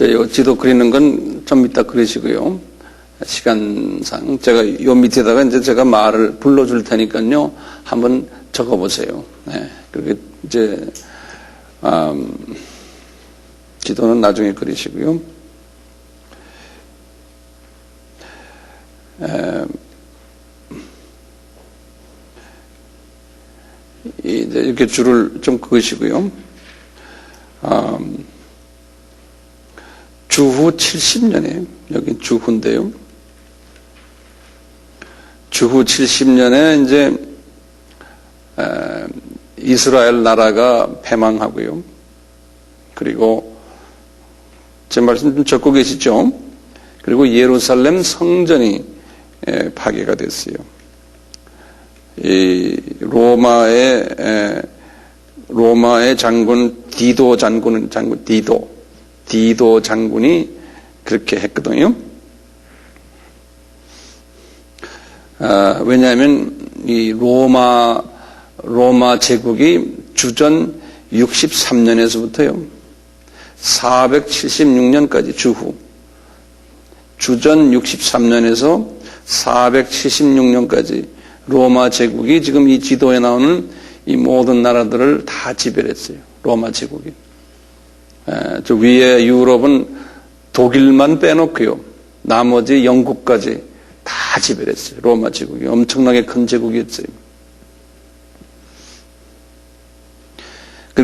요 지도 그리는 건 좀 이따 그리시고요. 시간상 제가 요 밑에다가 이제 제가 말을 불러줄 테니까요. 한번 적어보세요. 네. 그리고 이제 지도는 나중에 그리시고요. 이제 이렇게 줄을 좀 그으시고요. 주후 70년에, 여기 주후인데요. 주후 70년에 이제, 이스라엘 나라가 패망하고요. 그리고, 제 말씀 좀 적고 계시죠? 그리고 예루살렘 성전이 파괴가 됐어요. 이 로마의 장군 디도 장군이 그렇게 했거든요. 왜냐하면 이 로마 제국이 주전 63년에서부터요 476년까지 주전 63년에서 476년까지 로마 제국이 지금 이 지도에 나오는 이 모든 나라들을 다 지배했어요. 로마 제국이. 저 위에 유럽은 독일만 빼놓고요. 나머지 영국까지 다 지배했어요. 로마 제국이. 엄청나게 큰 제국이었어요.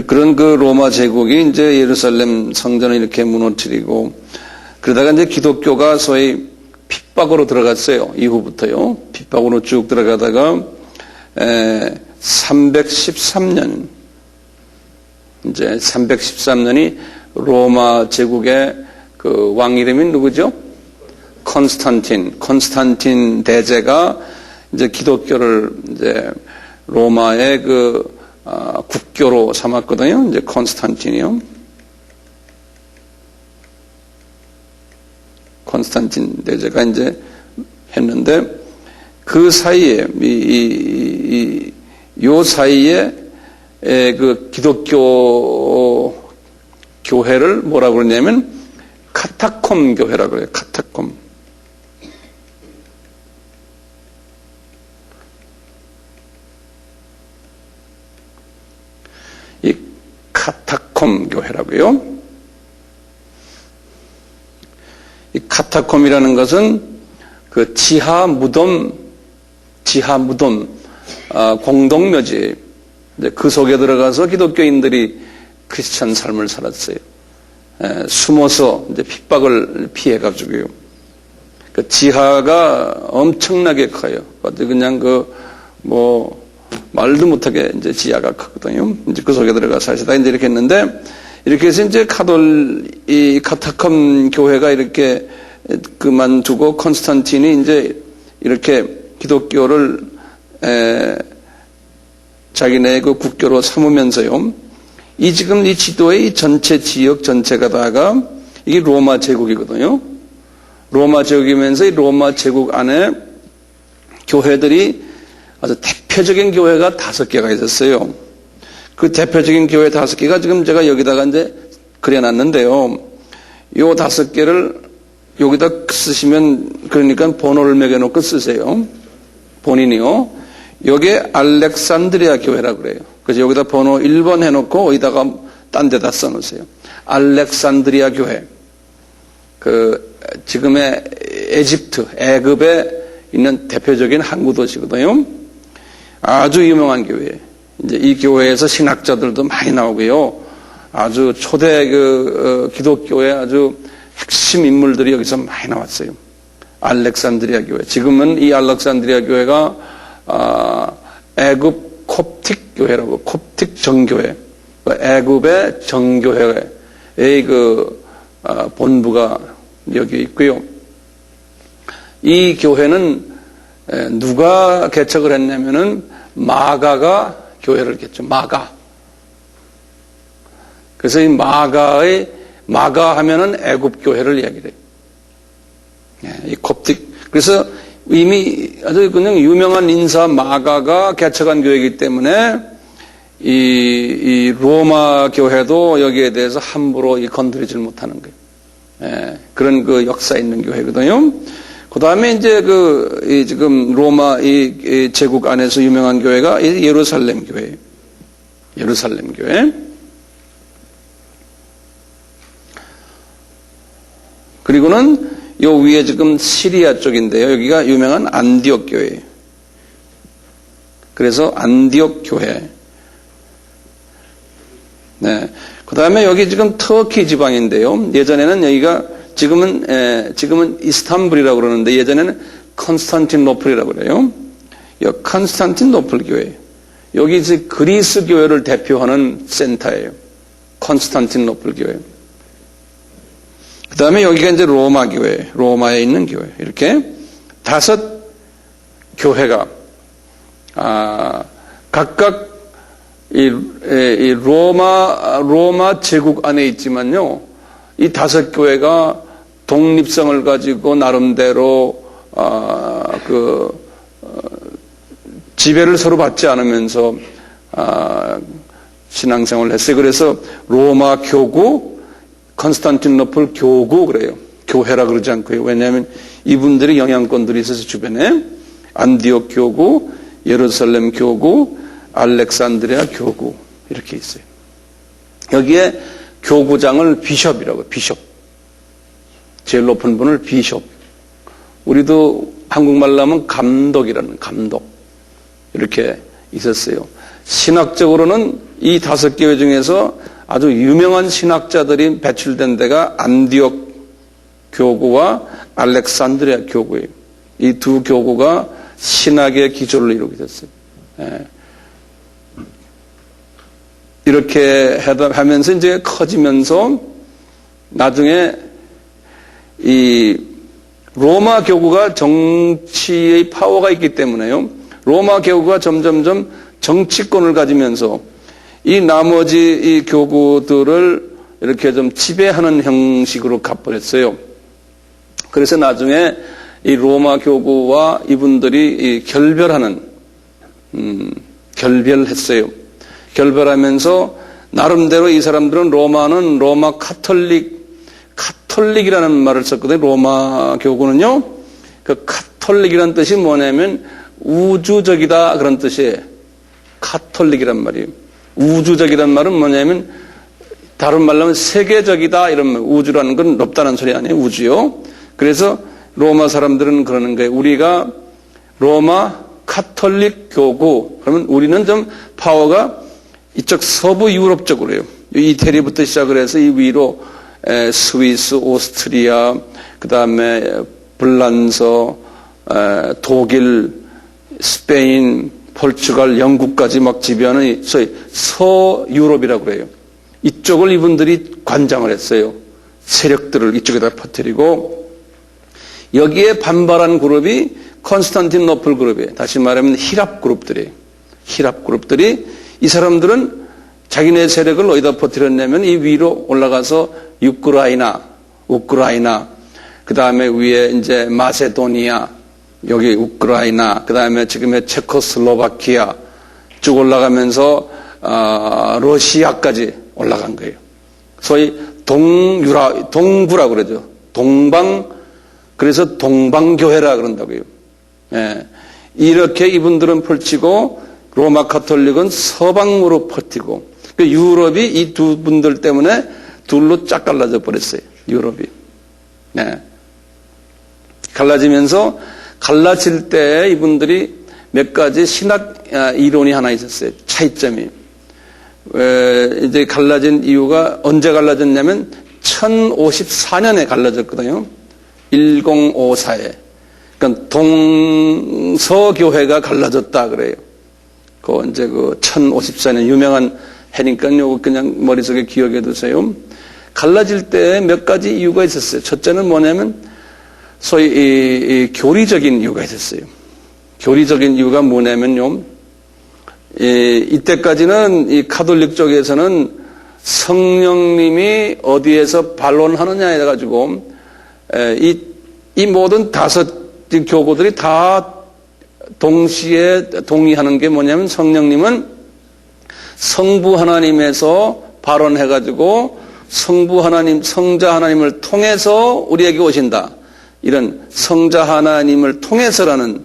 그런 그 로마 제국이 이제 예루살렘 성전을 이렇게 무너뜨리고 그러다가 이제 기독교가 소위 핍박으로 들어갔어요. 이후부터요. 핍박으로 쭉 들어가다가 313년 이제 313년이 로마 제국의 그 왕 이름이 누구죠? 콘스탄틴 대제가 이제 기독교를 이제 로마의 그 국교로 삼았거든요. 이제 콘스탄틴이요. 콘스탄틴 대제가 이제 했는데 그 사이에 요 사이에 그 기독교 교회를 뭐라고 그러냐면 카타콤 교회라고 그래요. 카타콤. 이 카타콤 교회라고요. 이 카타콤이라는 것은 그 지하 무덤 공동묘지. 그 속에 들어가서 기독교인들이 크리스찬 삶을 살았어요. 숨어서 이제 핍박을 피해가지고요. 그 지하가 엄청나게 커요. 그냥 말도 못하게 이제 지하가 크거든요. 이제 그 속에 들어가 사시다 이제 이렇게 했는데, 이렇게 해서 이제 이 카타콤 교회가 이렇게 그만두고 콘스탄틴이 이제 이렇게 기독교를 자기네 그 국교로 삼으면서요. 지금 이 지도의 이 전체 지역 전체가 다가 이게 로마 제국이거든요. 로마 제국이면서 이 로마 제국 안에 교회들이 아주 대표적인 교회가 5개가 있었어요. 그 대표적인 교회 5개가 지금 제가 여기다가 이제 그려놨는데요. 요 5개를 여기다 쓰시면, 그러니까 번호를 매겨놓고 쓰세요. 본인이요. 여기에 알렉산드리아 교회라고 그래요. 그래서 여기다 번호 1번 해놓고 어디다가 딴 데다 써놓으세요. 알렉산드리아 교회. 지금의 애굽에 있는 대표적인 항구 도시거든요. 아주 유명한 교회. 이제 이 교회에서 신학자들도 많이 나오고요. 아주 초대 기독교의 아주 핵심 인물들이 여기서 많이 나왔어요. 알렉산드리아 교회. 지금은 이 알렉산드리아 교회가 애굽 콥틱 교회라고, 콥틱 정교회, 애굽의 정교회의 본부가 여기 있고요. 이 교회는 누가 개척을 했냐면은 마가가 교회를 개척. 마가. 그래서 이 마가 하면은 애굽 교회를 이야기를 해요. 이 콥틱. 그래서 이미 아주 그냥 유명한 인사 마가가 개척한 교회이기 때문에 이 로마 교회도 여기에 대해서 함부로 건드리질 못하는 거예요. 그런 그 역사 있는 교회거든요. 그 다음에 이제 지금 로마 이 제국 안에서 유명한 교회가 예루살렘 교회. 예루살렘 교회. 그리고는 요 위에 지금 시리아 쪽인데요. 여기가 유명한 안디옥 교회. 그래서 안디옥 교회. 네. 그 다음에 여기 지금 터키 지방인데요. 예전에는 여기가 지금은 이스탄불이라고 그러는데 예전에는 컨스탄티노플이라고 그래요. 이 컨스탄티노플 교회. 여기 이제 그리스 교회를 대표하는 센터예요. 컨스탄티노플 교회. 그 다음에 여기가 이제 로마 교회, 로마에 있는 교회. 이렇게 5 교회가, 각각 이 로마 제국 안에 있지만요, 이 5 교회가 독립성을 가지고 나름대로, 지배를 서로 받지 않으면서, 신앙생활을 했어요. 그래서 로마 교구, 컨스탄티노플 교구 그래요. 교회라 그러지 않고요. 왜냐하면 이분들이 영향권들이 있어서 주변에 안디옥 교구, 예루살렘 교구, 알렉산드리아 교구 이렇게 있어요. 여기에 교구장을 비숍이라고, 비숍. 제일 높은 분을 비숍. 우리도 한국말로 하면 감독이라는, 감독. 이렇게 있었어요. 신학적으로는 이 5 교회 중에서 아주 유명한 신학자들이 배출된 데가 안디옥 교구와 알렉산드리아 교구예요. 이 2 교구가 신학의 기초를 이루게 됐어요. 이렇게 하면서 이제 커지면서 나중에 이 로마 교구가 정치의 파워가 있기 때문에요. 로마 교구가 점점점 정치권을 가지면서 이 나머지 이 교구들을 이렇게 좀 지배하는 형식으로 가버렸어요. 그래서 나중에 이 로마 교구와 이분들이 이 결별하는, 결별했어요. 결별하면서 나름대로 이 사람들은 로마는 로마 카톨릭이라는 말을 썼거든요. 로마 교구는요. 그 카톨릭이라는 뜻이 뭐냐면 우주적이다 그런 뜻이에요. 카톨릭이란 말이에요. 우주적이란 말은 뭐냐면 다른 말로 하면 세계적이다 이런 말. 우주라는 건 높다는 소리 아니에요. 우주요. 그래서 로마 사람들은 그러는 거예요. 우리가 로마 카톨릭 교구 그러면 우리는 좀 파워가 이쪽 서부 유럽 쪽으로 해요. 이태리부터 시작을 해서 이 위로 스위스, 오스트리아, 그 다음에 불란서, 독일, 스페인, 포르투갈, 영국까지 막 지배하는 소위 서유럽이라고 그래요. 이쪽을 이분들이 관장을 했어요. 세력들을 이쪽에다 퍼뜨리고 여기에 반발한 그룹이 컨스탄티노플 그룹이에요. 다시 말하면 히랍 그룹들이에요. 히랍 그룹들이 이 사람들은 자기네 세력을 어디다 퍼뜨렸냐면 이 위로 올라가서 우크라이나, 그 다음에 위에 이제 마세도니아, 여기 우크라이나, 그 다음에 지금의 체코슬로바키아 쭉 올라가면서 러시아까지 올라간 거예요. 소위 동구라 그러죠. 그래서 동방교회라 그런다고요. 예. 이렇게 이분들은 펼치고 로마 카톨릭은 서방으로 퍼뜨리고 유럽이 이 2 분들 때문에 둘로 쫙 갈라져 버렸어요. 유럽이. 네. 갈라지면서 갈라질 때 이분들이 몇 가지 신학 이론이 하나 있었어요. 차이점이. 이제 갈라진 이유가 언제 갈라졌냐면 1054년에 갈라졌거든요. 1054에. 그러니까 동서교회가 갈라졌다 그래요. 이제 1054년 유명한 해니까요. 그냥 머릿속에 기억해 두세요. 갈라질 때 몇 가지 이유가 있었어요. 첫째는 뭐냐면 소위 이 교리적인 이유가 있었어요. 교리적인 이유가 뭐냐면요. 이때까지는 이 가톨릭 쪽에서는 성령님이 어디에서 반론하느냐에 가지고 이 모든 5 교구들이 다 동시에 동의하는 게 뭐냐면 성령님은 성부 하나님에서 발언해가지고 성부 하나님, 성자 하나님을 통해서 우리에게 오신다. 이런 성자 하나님을 통해서라는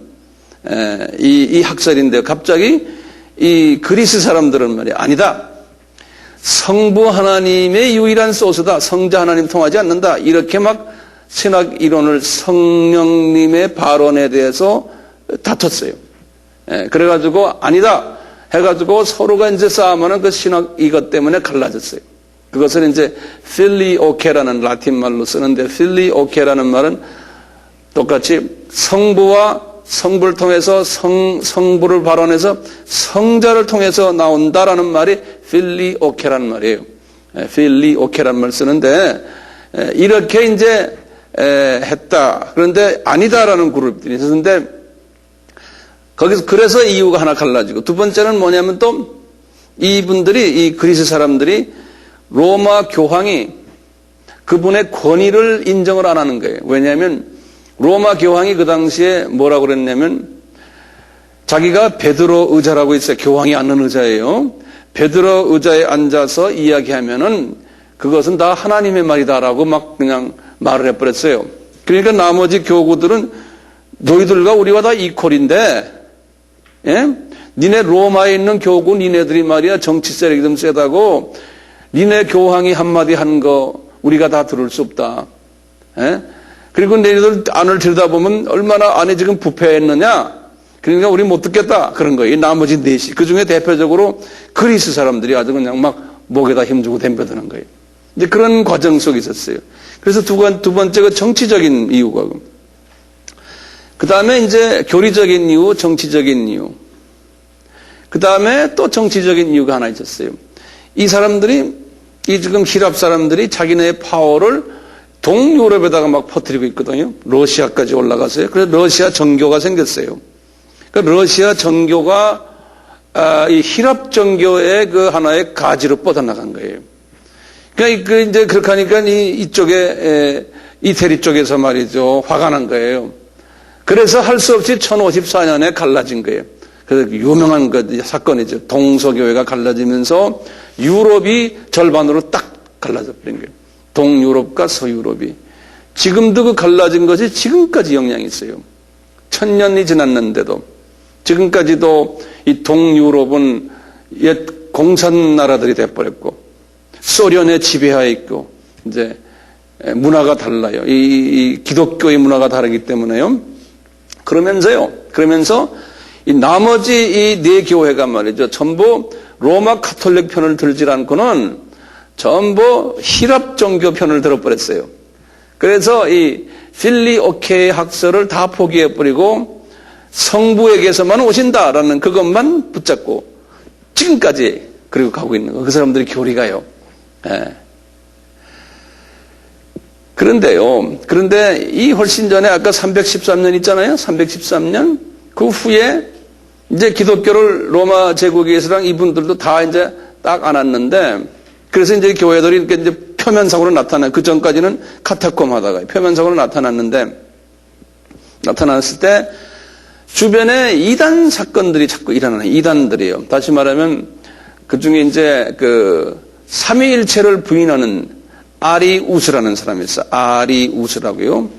이 학설인데요. 갑자기 이 그리스 사람들은 말이야 아니다. 성부 하나님의 유일한 소스다. 성자 하나님 통하지 않는다. 이렇게 막 신학 이론을 성령님의 발언에 대해서 다퉜어요. 그래가지고 아니다 해가지고 서로가 이제 싸우면은 그 신학 이것 때문에 갈라졌어요. 그것을 이제 필리오케라는 라틴 말로 쓰는데 필리오케라는 말은 똑같이 성부와 성부를 통해서 성부를 발언해서 성자를 통해서 나온다라는 말이 필리오케라는 말이에요. 필리오케라는 말을 쓰는데 이렇게 이제 했다. 그런데 아니다라는 그룹들이 있었는데 거기서 그래서 이유가 하나 갈라지고 두 번째는 뭐냐면 또 이분들이 이 그리스 사람들이 로마 교황이 그분의 권위를 인정을 안 하는 거예요. 왜냐하면 로마 교황이 그 당시에 뭐라고 그랬냐면 자기가 베드로 의자라고 있어요. 교황이 앉는 의자예요. 베드로 의자에 앉아서 이야기하면은 그것은 다 하나님의 말이다라고 막 그냥 말을 해버렸어요. 그러니까 나머지 교구들은 너희들과 우리와 다 이퀄인데 예? 니네 로마에 있는 교구 니네들이 말이야 정치 세력이 좀 세다고 니네 교황이 한마디 한 거 우리가 다 들을 수 없다. 예? 그리고 너희들 안을 들여다보면 얼마나 안에 지금 부패했느냐. 그러니까 우리 못 듣겠다. 그런 거예요. 이 나머지 넷이. 그중에 대표적으로 그리스 사람들이 아주 그냥 막 목에다 힘주고 덤벼드는 거예요. 이제 그런 과정 속에 있었어요. 그래서 두 번째가 정치적인 이유가. 그 다음에 이제 교리적인 이유, 정치적인 이유. 그 다음에 또 정치적인 이유가 하나 있었어요. 이 사람들이, 이 지금 히랍 사람들이 자기네의 파워를 동유럽에다가 막 퍼뜨리고 있거든요. 러시아까지 올라가서요. 그래서 러시아 정교가 생겼어요. 그러니까 러시아 정교가 이 히랍 정교의 그 하나의 가지로 뻗어나간 거예요. 그러니까 이제 그렇게 하니까 이쪽에 이태리 쪽에서 말이죠 화가 난 거예요. 그래서 할 수 없이 1054년에 갈라진 거예요. 그래서 유명한 그 사건이죠. 동서교회가 갈라지면서 유럽이 절반으로 딱 갈라져 버린 거예요. 동유럽과 서유럽이. 지금도 그 갈라진 것이 지금까지 영향이 있어요. 1000년이 지났는데도 지금까지도 이 동유럽은 옛 공산 나라들이 돼버렸고 소련에 지배하에 있고 이제 문화가 달라요. 이 기독교의 문화가 다르기 때문에요. 그러면서 이 나머지 이 네 교회가 말이죠. 전부 로마 가톨릭 편을 들지 않고는 전부 히랍 종교 편을 들어버렸어요. 그래서 이 필리오케의 학설을 다 포기해버리고 성부에게서만 오신다라는 그것만 붙잡고 지금까지 그리고 가고 있는 거. 그 사람들이 교리가요. 예. 그런데 이 훨씬 전에 아까 313년 있잖아요. 313년 그 후에 이제 기독교를 로마 제국에서랑 이분들도 다 이제 딱 안았는데 그래서 이제 교회들이 이렇게 이제 표면상으로 나타나 그 전까지는 카타콤 하다가 표면상으로 나타났을 때 주변에 이단 사건들이 자꾸 일어나는 이단들이에요. 다시 말하면 그 중에 이제 그 삼위일체를 부인하는 아리우스라는 사람이 있어요. 아리우스라고요.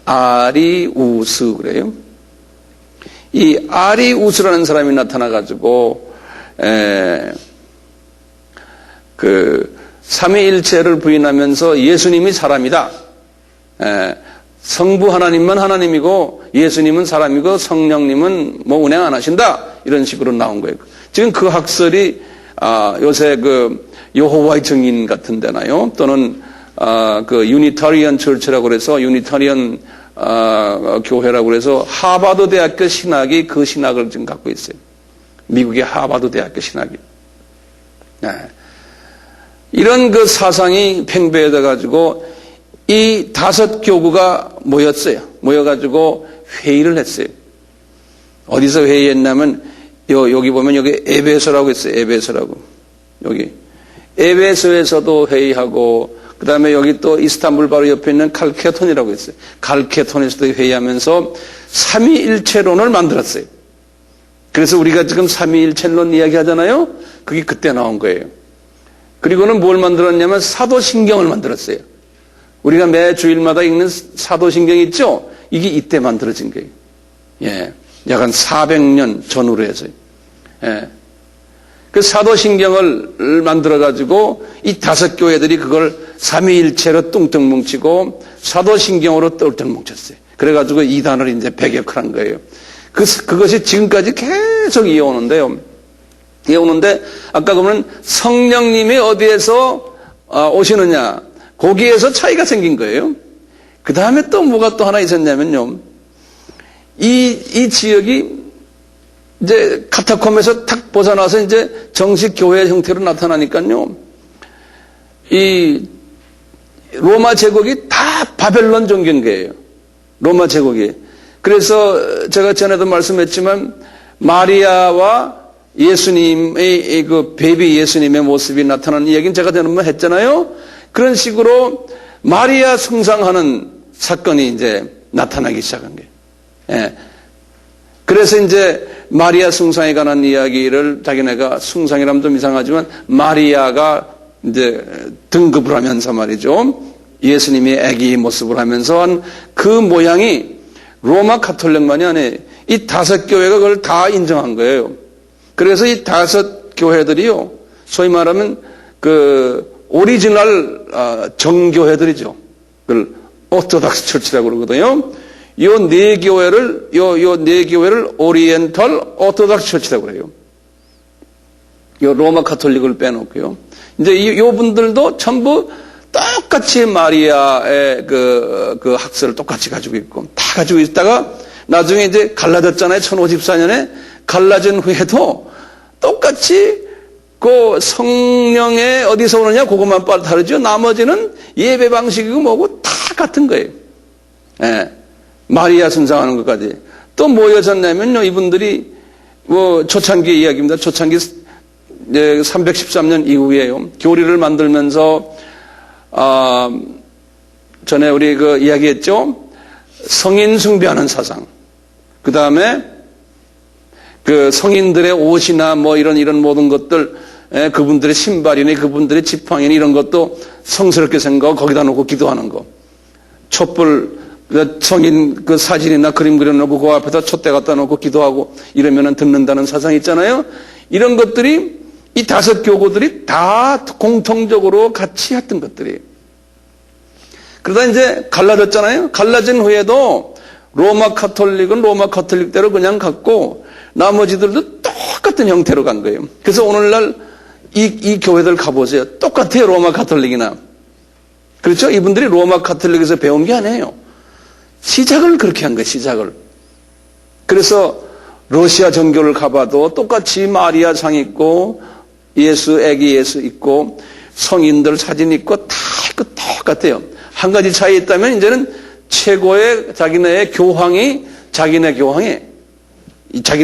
아리우스 그래요. 이 아리우스라는 사람이 나타나가지고 그 삼위일체를 부인하면서 예수님이 사람이다. 성부 하나님만 하나님이고 예수님은 사람이고 성령님은 뭐 운행 안 하신다. 이런 식으로 나온 거예요. 지금 그 학설이 요새 그 여호와의 증인 같은 데나요. 또는 그 유니타리언 처치라고 그래서 유니타리언 교회라고 그래서 하버드 대학교 신학이 그 신학을 지금 갖고 있어요. 미국의 하버드 대학교 신학이. 네. 이런 그 사상이 팽배해져 가지고 이 5교구가 모였어요. 모여가지고 회의를 했어요. 어디서 회의했냐면 여기 보면 여기 에베소라고 있어요. 에베소라고. 여기 에베소에서도 회의하고 그 다음에 여기 또 이스탄불 바로 옆에 있는 칼케톤이라고 있어요. 칼케톤에서도 회의하면서 삼위일체론을 만들었어요. 그래서 우리가 지금 삼위일체론 이야기하잖아요. 그게 그때 나온 거예요. 그리고는 뭘 만들었냐면 사도신경을 만들었어요. 우리가 매 주일마다 읽는 사도신경 있죠? 이게 이때 만들어진 거예요. 예. 약 한 400년 전후로 해서요. 예. 그 사도신경을 만들어가지고 이 5교회들이 그걸 삼위일체로 뚱뚱 뭉치고 사도신경으로 똘똘 뭉쳤어요. 그래가지고 이단을 이제 배격한 거예요. 그것이 지금까지 계속 이어오는데요. 이어오는데 아까 보면 성령님이 어디에서 오시느냐, 거기에서 차이가 생긴 거예요. 그 다음에 또 뭐가 또 하나 있었냐면요. 이 지역이 이제 카타콤에서 탁 벗어나서 이제 정식 교회 형태로 나타나니까요. 이 로마 제국이 다 바벨론 종교인거예요. 로마 제국이. 그래서 제가 전에도 말씀했지만 마리아와 예수님의 그 베이비 예수님의 모습이 나타나는 이야기는 제가 전에 했잖아요. 그런 식으로 마리아 숭상하는 사건이 이제 나타나기 시작한 거예요. 예. 그래서 이제 마리아 숭상에 관한 이야기를 자기네가 숭상이라면 좀 이상하지만 마리아가 이제 등급을 하면서 말이죠. 예수님이 아기 모습을 하면서 한 그 모양이 로마 가톨릭만이 아니에요. 이 5교회가 그걸 다 인정한 거예요. 그래서 이 5교회들이요. 소위 말하면 그 오리지널 정교회들이죠. 그걸 오토닥스 처치라고 그러거든요. 요 네 교회를 오리엔털 오토닥스 처치라고 그래요. 요 로마 가톨릭을 빼놓고요. 이제 요 분들도 전부 똑같이 마리아의 그 학설을 똑같이 가지고 있고 다 가지고 있다가 나중에 이제 갈라졌잖아요. 1054년에 갈라진 후에도 똑같이 그 성령의 어디서 오느냐 그것만 다르죠. 나머지는 예배 방식이고 뭐고 다 같은 거예요. 예. 마리아 숭상하는 것까지. 또 뭐였었냐면요. 이분들이 뭐 초창기 이야기입니다. 초창기 313년 이후에요. 교리를 만들면서 전에 우리 그 이야기했죠. 성인 숭배하는 사상. 그 다음에 그 성인들의 옷이나 뭐 이런 모든 것들, 그분들의 신발이니 그분들의 지팡이니 이런 것도 성스럽게 생각하고 거기다 놓고 기도하는 거. 촛불, 성인 그 사진이나 그림 그려놓고 그 앞에다 촛대 갖다 놓고 기도하고 이러면은 듣는다는 사상이 있잖아요. 이런 것들이 이 5교구들이 다 공통적으로 같이 했던 것들이에요. 그러다 이제 갈라졌잖아요. 갈라진 후에도 로마 카톨릭은 로마 카톨릭대로 그냥 갔고 나머지들도 똑같은 형태로 간 거예요. 그래서 오늘날 이 교회들 가보세요. 똑같아요. 로마 카톨릭이나. 그렇죠? 이분들이 로마 카톨릭에서 배운 게 아니에요. 시작을 그렇게 한 거예요. 시작을. 그래서 러시아 정교를 가봐도 똑같이 마리아 상 있고 예수, 애기 예수 있고 성인들 사진 있고 다 있고 똑같아요. 한 가지 차이 있다면 이제는 최고의 자기네 교황이 자기네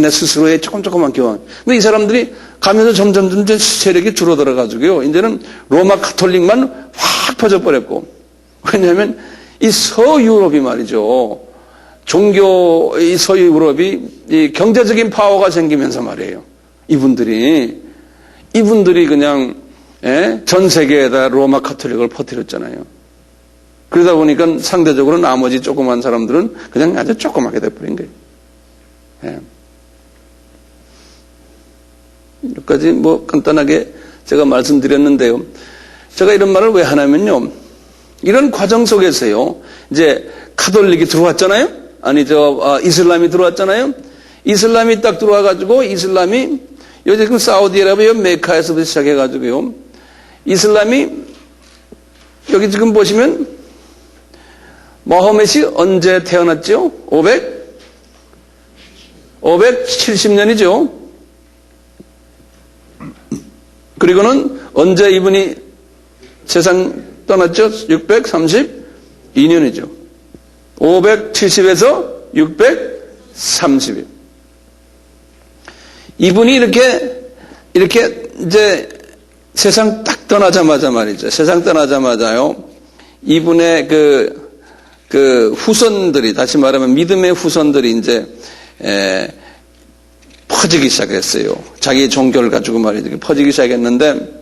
스스로의 조금만 교황. 근데 이 사람들이 가면서 점점 세력이 줄어들어가지고요. 이제는 로마 카톨릭만 확 퍼져버렸고. 왜냐하면 이 서유럽이 말이죠. 이 서유럽이 이 경제적인 파워가 생기면서 말이에요. 이분들이 그냥 전 세계에다 로마 카톨릭을 퍼뜨렸잖아요. 그러다 보니까 상대적으로 나머지 조그만 사람들은 그냥 아주 조그맣게 돼버린 거예요. 예. 여기까지 뭐 간단하게 제가 말씀드렸는데요. 제가 이런 말을 왜 하냐면요. 이런 과정 속에서요. 이제 카톨릭이 들어왔잖아요. 이슬람이 들어왔잖아요. 이슬람이 딱 들어와가지고 이슬람이 요즘 사우디아라비아 메카에서부터 시작해가지고요. 이슬람이 여기 지금 보시면 마호멧이 언제 태어났죠? 570년이죠. 그리고는 언제 이분이 세상 떠났죠? 632년이죠. 570에서 630일. 이분이 이렇게 이제 세상 딱 떠나자마자 말이죠. 세상 떠나자마자요. 이분의 그 후손들이, 다시 말하면 믿음의 후손들이 이제, 퍼지기 시작했어요. 자기 종교를 가지고 말이죠. 퍼지기 시작했는데,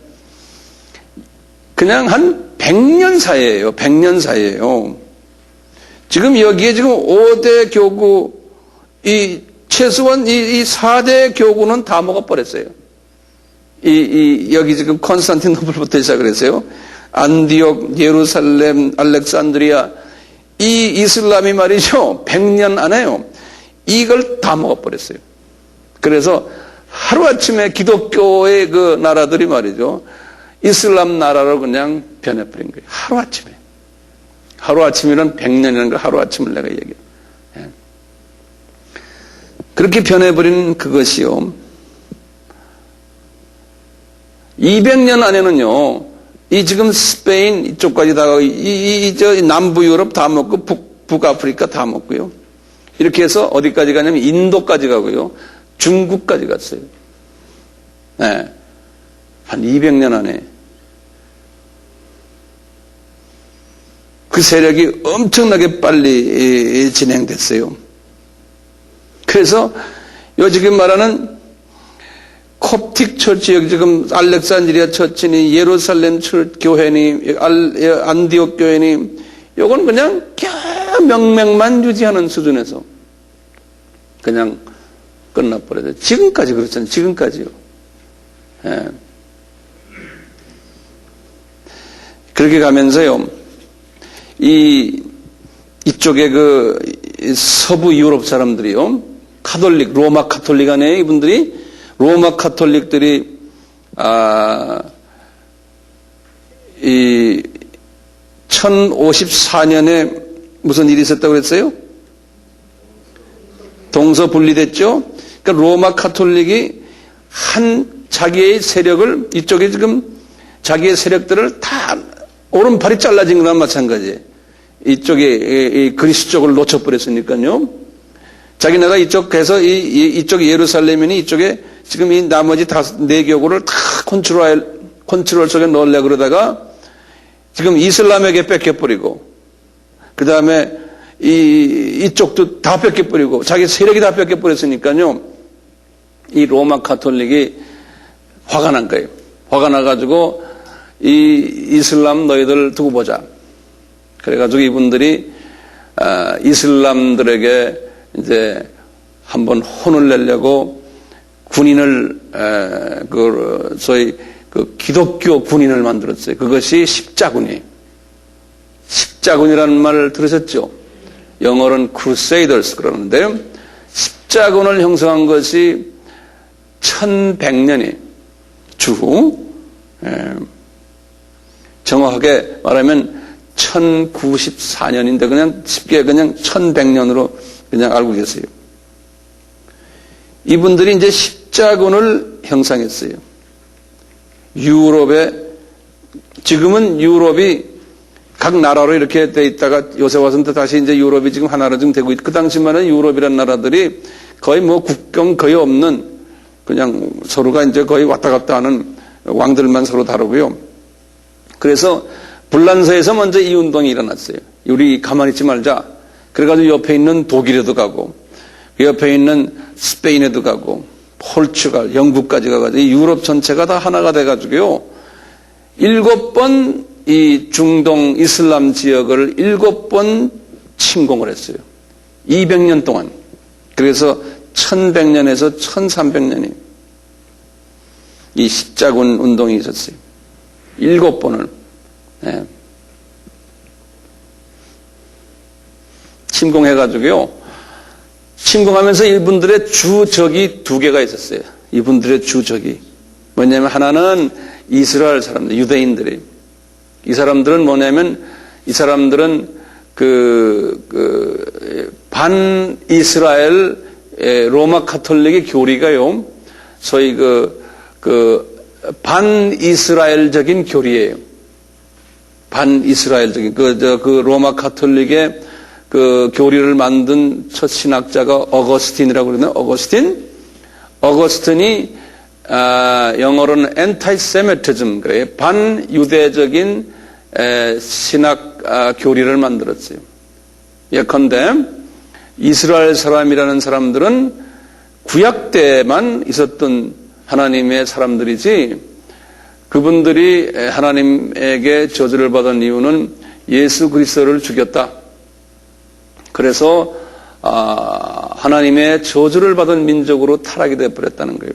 그냥 한 100년 사이예요. 100년 사이예요. 지금 여기에 지금 5대 교구, 최소한 이 4대 교구는 다 먹어버렸어요. 여기 지금 콘스탄티노플부터 시작을 했어요. 안디옥, 예루살렘, 알렉산드리아, 이 이슬람이 말이죠. 100년 안에요. 이걸 다 먹어버렸어요. 그래서 하루아침에 기독교의 그 나라들이 말이죠. 이슬람 나라로 그냥 변해버린 거예요. 하루아침에. 하루아침이란 100년이라는 걸 하루아침을 내가 얘기해요. 예. 그렇게 변해버린 그것이요. 200년 안에는요, 이 지금 스페인 이쪽까지 다, 저 남부 유럽 다 먹고, 북아프리카 다 먹고요. 이렇게 해서 어디까지 가냐면 인도까지 가고요. 중국까지 갔어요. 네. 한 200년 안에. 그 세력이 엄청나게 빨리 진행됐어요. 그래서 요 지금 말하는 콥틱 철치, 여기 지금 알렉산드리아 처치니, 예루살렘 교회니, 안디옥 교회니, 요건 그냥 명맥만 유지하는 수준에서 그냥 끝나버려요. 지금까지 그렇잖아요. 지금까지요. 예. 그렇게 가면서요, 이쪽에 그 서부 유럽 사람들이요, 카톨릭, 로마 카톨릭 안에 이분들이, 로마 카톨릭들이, 이 1054년에 무슨 일이 있었다고 그랬어요? 동서 분리됐죠? 그러니까 로마 카톨릭이 자기의 세력을, 이쪽에 지금 자기의 세력들을 다 오른팔이 잘라진 거랑 마찬가지예요. 이쪽에 그리스 쪽을 놓쳐버렸으니까요. 자기네가 이쪽에서 이쪽 예루살렘이니 이쪽에 지금 이 나머지 네 교구를 다 컨트롤 속에 넣으려고 그러다가 지금 이슬람에게 뺏겨버리고, 그 다음에 이쪽도 다 뺏겨버리고, 자기 세력이 다 뺏겨버렸으니까요. 이 로마 카톨릭이 화가 난 거예요. 화가 나가지고 이 이슬람 너희들 두고 보자. 그래가지고 이분들이 이슬람들에게 이제 한번 혼을 내려고 군인을 소위 그 기독교 군인을 만들었어요. 그것이 십자군이에요. 십자군이라는 말을 들으셨죠? 영어로는 crusaders 그러는데요. 십자군을 형성한 것이 1100년이 주후, 정확하게 말하면 1094년인데 그냥 쉽게 그냥 1100년으로 그냥 알고 계세요. 이분들이 이제 십자군을 형성했어요. 유럽에, 지금은 유럽이 각 나라로 이렇게 돼 있다가 요새 와서는 다시 이제 유럽이 지금 하나로 지금 되고 있고, 그 당시만은 유럽이라는 나라들이 거의 뭐 국경 거의 없는 그냥 서로가 이제 거의 왔다 갔다 하는 왕들만 서로 다루고요. 그래서 불란서에서 먼저 이 운동이 일어났어요. 우리 가만히 있지 말자. 그래가지고 옆에 있는 독일에도 가고, 옆에 있는 스페인에도 가고, 포르투갈, 영국까지 가가지고 유럽 전체가 다 하나가 돼가지고요. 7번 이 중동 이슬람 지역을 7번 침공을 했어요. 200년 동안. 그래서 1100년에서 1300년이 이 십자군 운동이 있었어요. 7번을. 네. 침공해가지고요. 침공하면서 이분들의 주적이 2개가 있었어요. 이분들의 주적이. 뭐냐면 하나는 이스라엘 사람들, 유대인들이. 이 사람들은 뭐냐면 이 사람들은 반 이스라엘 로마 카톨릭의 교리가요. 소위 반 이스라엘적인 교리예요. 반 이스라엘적인 그 로마 카톨릭의 그 교리를 만든 첫 신학자가 어거스틴이라고 그러나요? 어거스틴이 영어로는 anti-Semitism, 그래요. 반유대적인 신학 교리를 만들었어요. 예컨대 이스라엘 사람이라는 사람들은 구약 때만 있었던 하나님의 사람들이지 그분들이 하나님에게 저주를 받은 이유는 예수 그리스도를 죽였다. 그래서 하나님의 저주를 받은 민족으로 타락이 되어버렸다는 거예요.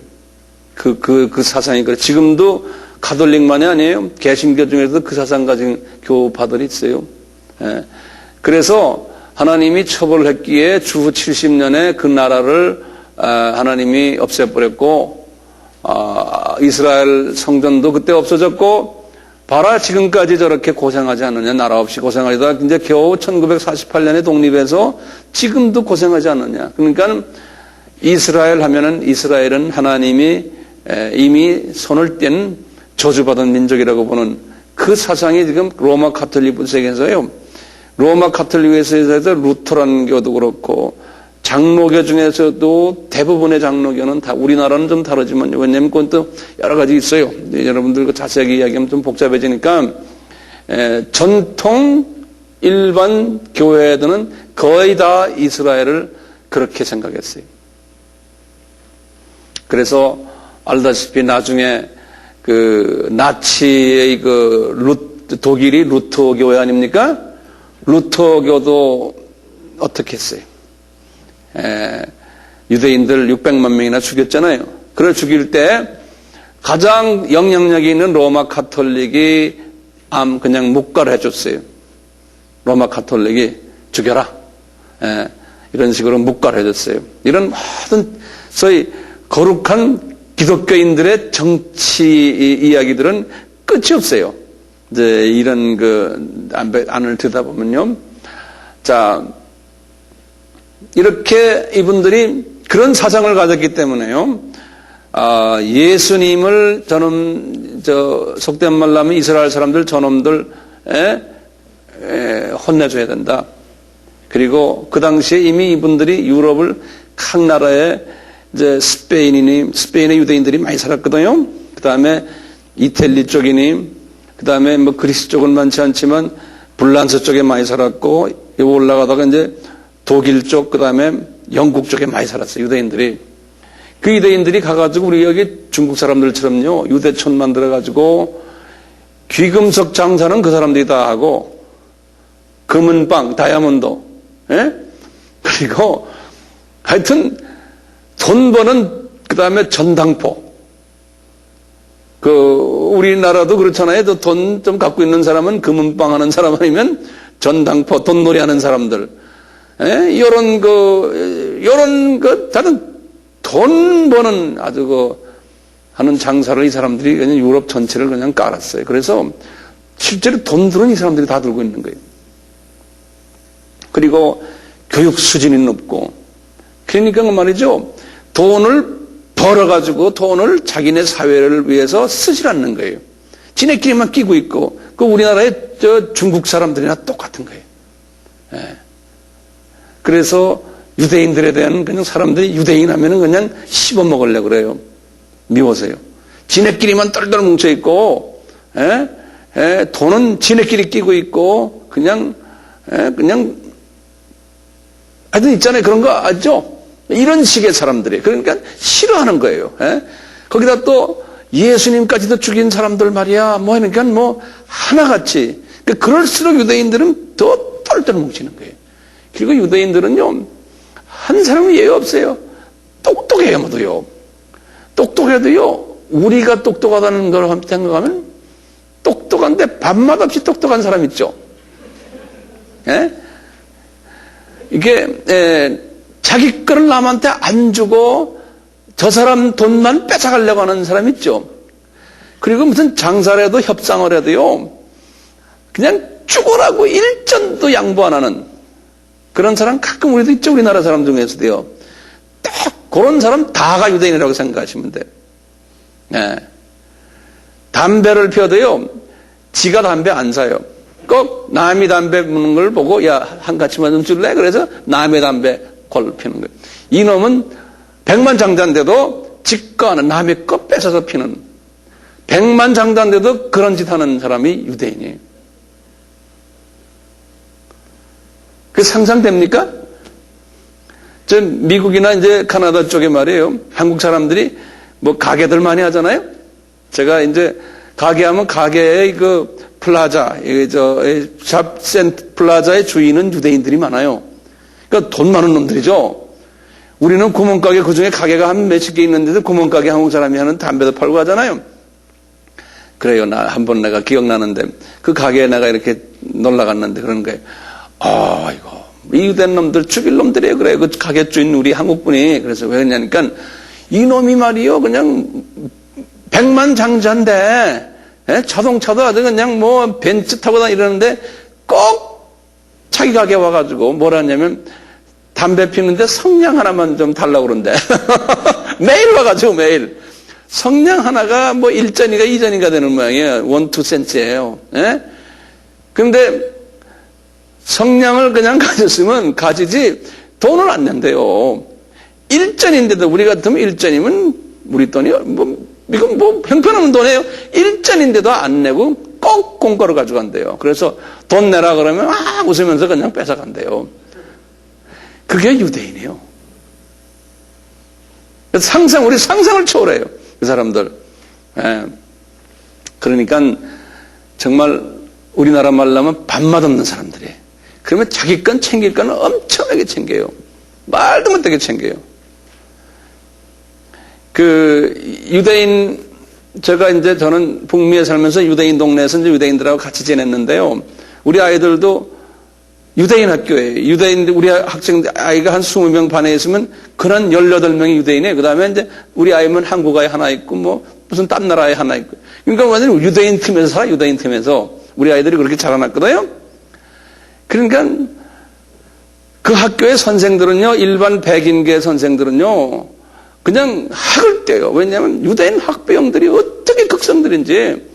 그 사상이 그래. 지금도 가톨릭만이 아니에요. 개신교 중에서도 그 사상 가진 교파들이 있어요. 예. 그래서 하나님이 처벌을 했기에 주후 70년에 그 나라를 하나님이 없애버렸고, 이스라엘 성전도 그때 없어졌고, 봐라 지금까지 저렇게 고생하지 않느냐. 나라 없이 고생하려다 이제 겨우 1948년에 독립해서 지금도 고생하지 않느냐. 그러니까 이스라엘 하면은 이스라엘은 하나님이 이미 손을 뗀 저주받은 민족이라고 보는 그 사상이 지금 로마 가톨릭 분석에서요. 로마 가톨릭에서 루터란 교도 그렇고 장로교 중에서도 대부분의 장로교는 다 우리나라는 좀 다르지만 왜냐하면 그건 또 여러 가지 있어요. 여러분들 자세하게 이야기하면 좀 복잡해지니까 전통 일반 교회들은 거의 다 이스라엘을 그렇게 생각했어요. 그래서 알다시피 나중에 그 나치의 독일이 루터 교회 아닙니까? 루터 교도 어떻게 했어요? 유대인들 600만 명이나 죽였잖아요. 그걸 죽일 때 가장 영향력이 있는 로마 가톨릭이 그냥 묵과를 해줬어요. 로마 가톨릭이 죽여라. 이런 식으로 묵과를 해줬어요. 이런 모든 소위 거룩한 기독교인들의 정치 이야기들은 끝이 없어요. 이제 이런 안을 듣다 보면요. 자, 이렇게 이분들이 그런 사상을 가졌기 때문에요. 예수님을 속된 말로 하면 이스라엘 사람들 저놈들 혼내줘야 된다. 그리고 그 당시에 이미 이분들이 유럽을 각 나라에 이제 스페인의 유대인들이 많이 살았거든요. 그 다음에 이탈리 쪽이니, 그 다음에 뭐 그리스 쪽은 많지 않지만 불란서 쪽에 많이 살았고, 여기 올라가다가 이제 독일 쪽, 그 다음에 영국 쪽에 많이 살았어요, 유대인들이. 그 유대인들이 가가지고 우리 여기 중국 사람들처럼요, 유대촌 만들어가지고 귀금속 장사는 그 사람들이 다 하고, 금은빵, 다이아몬드, 그리고 하여튼 돈 버는 그 다음에 전당포. 우리나라도 그렇잖아요. 돈 좀 갖고 있는 사람은 금은빵 하는 사람 아니면 전당포, 돈놀이 하는 사람들. 요런 다른 돈 버는 아주 하는 장사를 이 사람들이 그냥 유럽 전체를 그냥 깔았어요. 그래서 실제로 돈들은 이 사람들이 다 들고 있는 거예요. 그리고 교육 수준이 높고. 그러니까 말이죠. 돈을 벌어가지고 돈을 자기네 사회를 위해서 쓰질 않는 거예요. 지네끼리만 끼고 있고, 우리나라의 중국 사람들이나 똑같은 거예요. 그래서 유대인들에 대한 그냥 사람들이 유대인 하면은 그냥 씹어 먹으려고 그래요. 미워서요. 지네끼리만 똘똘 뭉쳐 있고, 돈은 지네끼리 끼고 있고, 그냥, 하여튼 있잖아요. 그런 거 알죠? 이런 식의 사람들이. 그러니까 싫어하는 거예요. 거기다 또 예수님까지도 죽인 사람들 말이야. 하니까 하나같이. 그럴수록 유대인들은 더 똘똘 뭉치는 거예요. 그리고 유대인들은요, 한 사람은 예외 없어요. 똑똑해요, 모두요. 똑똑해도요, 우리가 똑똑하다는 걸 생각하면 똑똑한데 밥맛 없이 똑똑한 사람 있죠. 이게, 자기 거를 남한테 안 주고 저 사람 돈만 뺏어가려고 하는 사람 있죠. 그리고 무슨 장사를 해도 협상을 해도요, 그냥 죽으라고 일전도 양보 안 하는 그런 사람 가끔 우리도 있죠. 우리나라 사람 중에서도요. 딱 그런 사람 다가 유대인이라고 생각하시면 돼요. 담배를 피워도요, 지가 담배 안 사요. 꼭 남이 담배 피우는 걸 보고, 야, 한 가치만 좀 줄래? 그래서 남의 담배 걸 피는 거예요. 이놈은 100만 장자인데도 지가 하는 남의 거 뺏어서 피는, 100만 장자인데도 그런 짓 하는 사람이 유대인이에요. 그 상상됩니까? 미국이나 이제 카나다 쪽에 말이에요. 한국 사람들이 가게들 많이 하잖아요? 제가 이제 가게하면 가게의 그 플라자, 잡센 플라자의 주인은 유대인들이 많아요. 그러니까 돈 많은 놈들이죠. 우리는 구멍가게, 그 중에 가게가 한 몇십 개 있는데도 구멍가게 한국 사람이 하는 담배도 팔고 하잖아요. 그래요. 한 번 내가 기억나는데 그 가게에 내가 이렇게 놀러 갔는데 그런 거예요. 이거 이 유대인 놈들 죽일 놈들이에요. 그래. 그 가게 주인 우리 한국 분이. 그래서 왜 그러냐니까 이놈이 말이요. 그냥 백만장자인데 자동차도 아주 그냥 뭐 벤츠 타고 다니는데 꼭 자기 가게 와가지고 뭐라 하냐면 담배 피는데 성냥 하나만 좀 달라고 그런대. 매일 와가지고 매일. 성냥 하나가 뭐 1전이가 2전이가 되는 모양이에요. 1, 2센트예요. 예? 근데 성냥을 그냥 가졌으면 가지지 돈을 안 낸대요. 1전인데도 우리 같으면 1전이면 우리 돈이 이건 뭐 형편없는 돈이에요. 1전인데도 안 내고 꼭 공과로 가져간대요. 그래서 돈 내라 그러면 웃으면서 그냥 뺏어간대요. 그게 유대인이에요. 우리 상상을 초월해요. 그 사람들. 예. 그러니까 정말 우리나라 말로 하면 밥맛 없는 사람들이에요. 그러면 자기 건 챙길 거는 엄청나게 챙겨요. 말도 못하게 챙겨요. 유대인, 저는 북미에 살면서 유대인 동네에서 이제 유대인들하고 같이 지냈는데요. 우리 아이들도 유대인 학교에 우리 아이가 한 20명 반에 있으면 그런 18명이 유대인이에요. 그 다음에 이제 우리 아이면 한국 아이 하나 있고 뭐 무슨 딴 나라에 하나 있고. 그러니까 완전히 유대인 팀에서 살아, 유대인 팀에서. 우리 아이들이 그렇게 자라났거든요. 그러니까 그 학교의 선생들은요, 일반 백인계 선생들은요, 그냥 학을 떼요. 왜냐하면 유대인 학부형들이 어떻게 극성들인지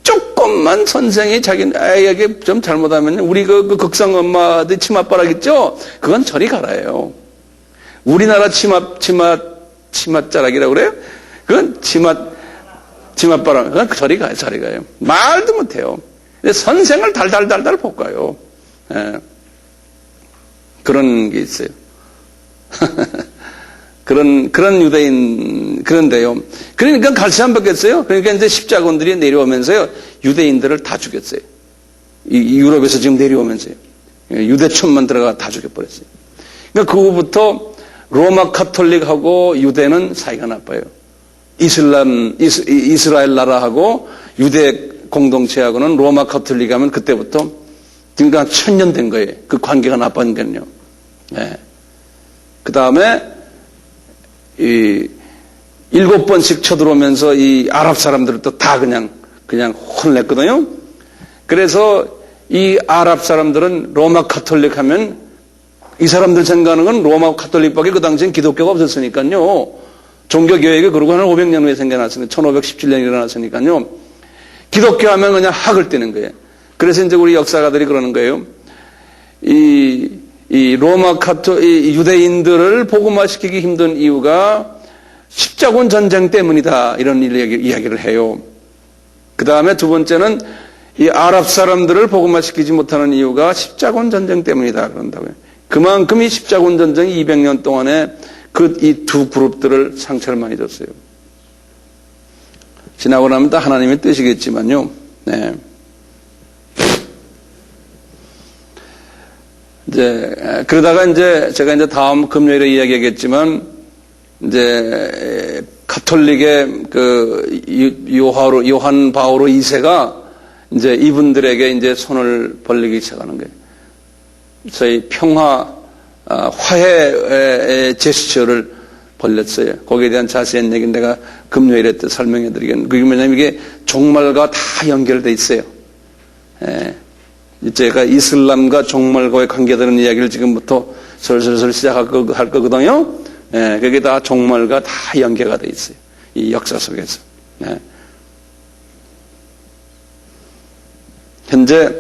조금만 선생이 자기 아이에게 좀 잘못하면 우리 그 극성 엄마들 치맛바락 있죠? 그건 저리 가라예요. 우리나라 치맛자락이라고 그래요? 그건 치맛바락. 그건 저리 가요. 말도 못해요. 근데 선생을 달달달달 볶아요. 예. 그런 게 있어요. 그런 유대인, 그런데요. 그러니까 갈치 안 받겠어요? 그러니까 이제 십자군들이 내려오면서요, 유대인들을 다 죽였어요. 유럽에서 지금 내려오면서요. 유대촌만 들어가 다 죽여버렸어요. 그러니까 그 후부터 로마 카톨릭하고 유대는 사이가 나빠요. 이스라엘 나라하고 유대 공동체하고는 로마 카톨릭하면 그때부터 그러니까 1000년 된 거예요. 그 관계가 나빠진 거는요. 예. 그 다음에 7번씩 쳐들어오면서 이 아랍 사람들도 다 그냥 혼냈거든요. 그래서 이 아랍 사람들은 로마 카톨릭 하면 이 사람들 생각하는 건 로마 카톨릭밖에 그 당시엔 기독교가 없었으니까요. 종교교회가 그러고 한 500년 후에 생겨났으니까 1517년에 일어났으니까요. 기독교 하면 그냥 학을 떼는 거예요. 그래서 이제 우리 역사가들이 그러는 거예요. 이 로마 유대인들을 복음화시키기 힘든 이유가 십자군 전쟁 때문이다. 이런 이야기를 해요. 그 다음에 두 번째는 이 아랍 사람들을 복음화시키지 못하는 이유가 십자군 전쟁 때문이다. 그런다고요. 그만큼 이 십자군 전쟁이 200년 동안에 이 두 그룹들을 상처를 많이 줬어요. 지나고 나면 다 하나님의 뜻이겠지만요. 네. 그러다가 제가 다음 금요일에 이야기하겠지만, 가톨릭의 요한 바오로 2세가 이분들에게 손을 벌리기 시작하는 거예요. 저희 화해의 제스처를 벌렸어요. 거기에 대한 자세한 얘기는 내가 금요일에 또 설명해 드리겠는데, 그게 뭐냐면 이게 종말과 다 연결돼 있어요. 제가 이슬람과 종말과의 관계되는 이야기를 지금부터 슬슬 시작할 거거든요. 그게 다 종말과 다 연계가 돼 있어요. 이 역사 속에서. 현재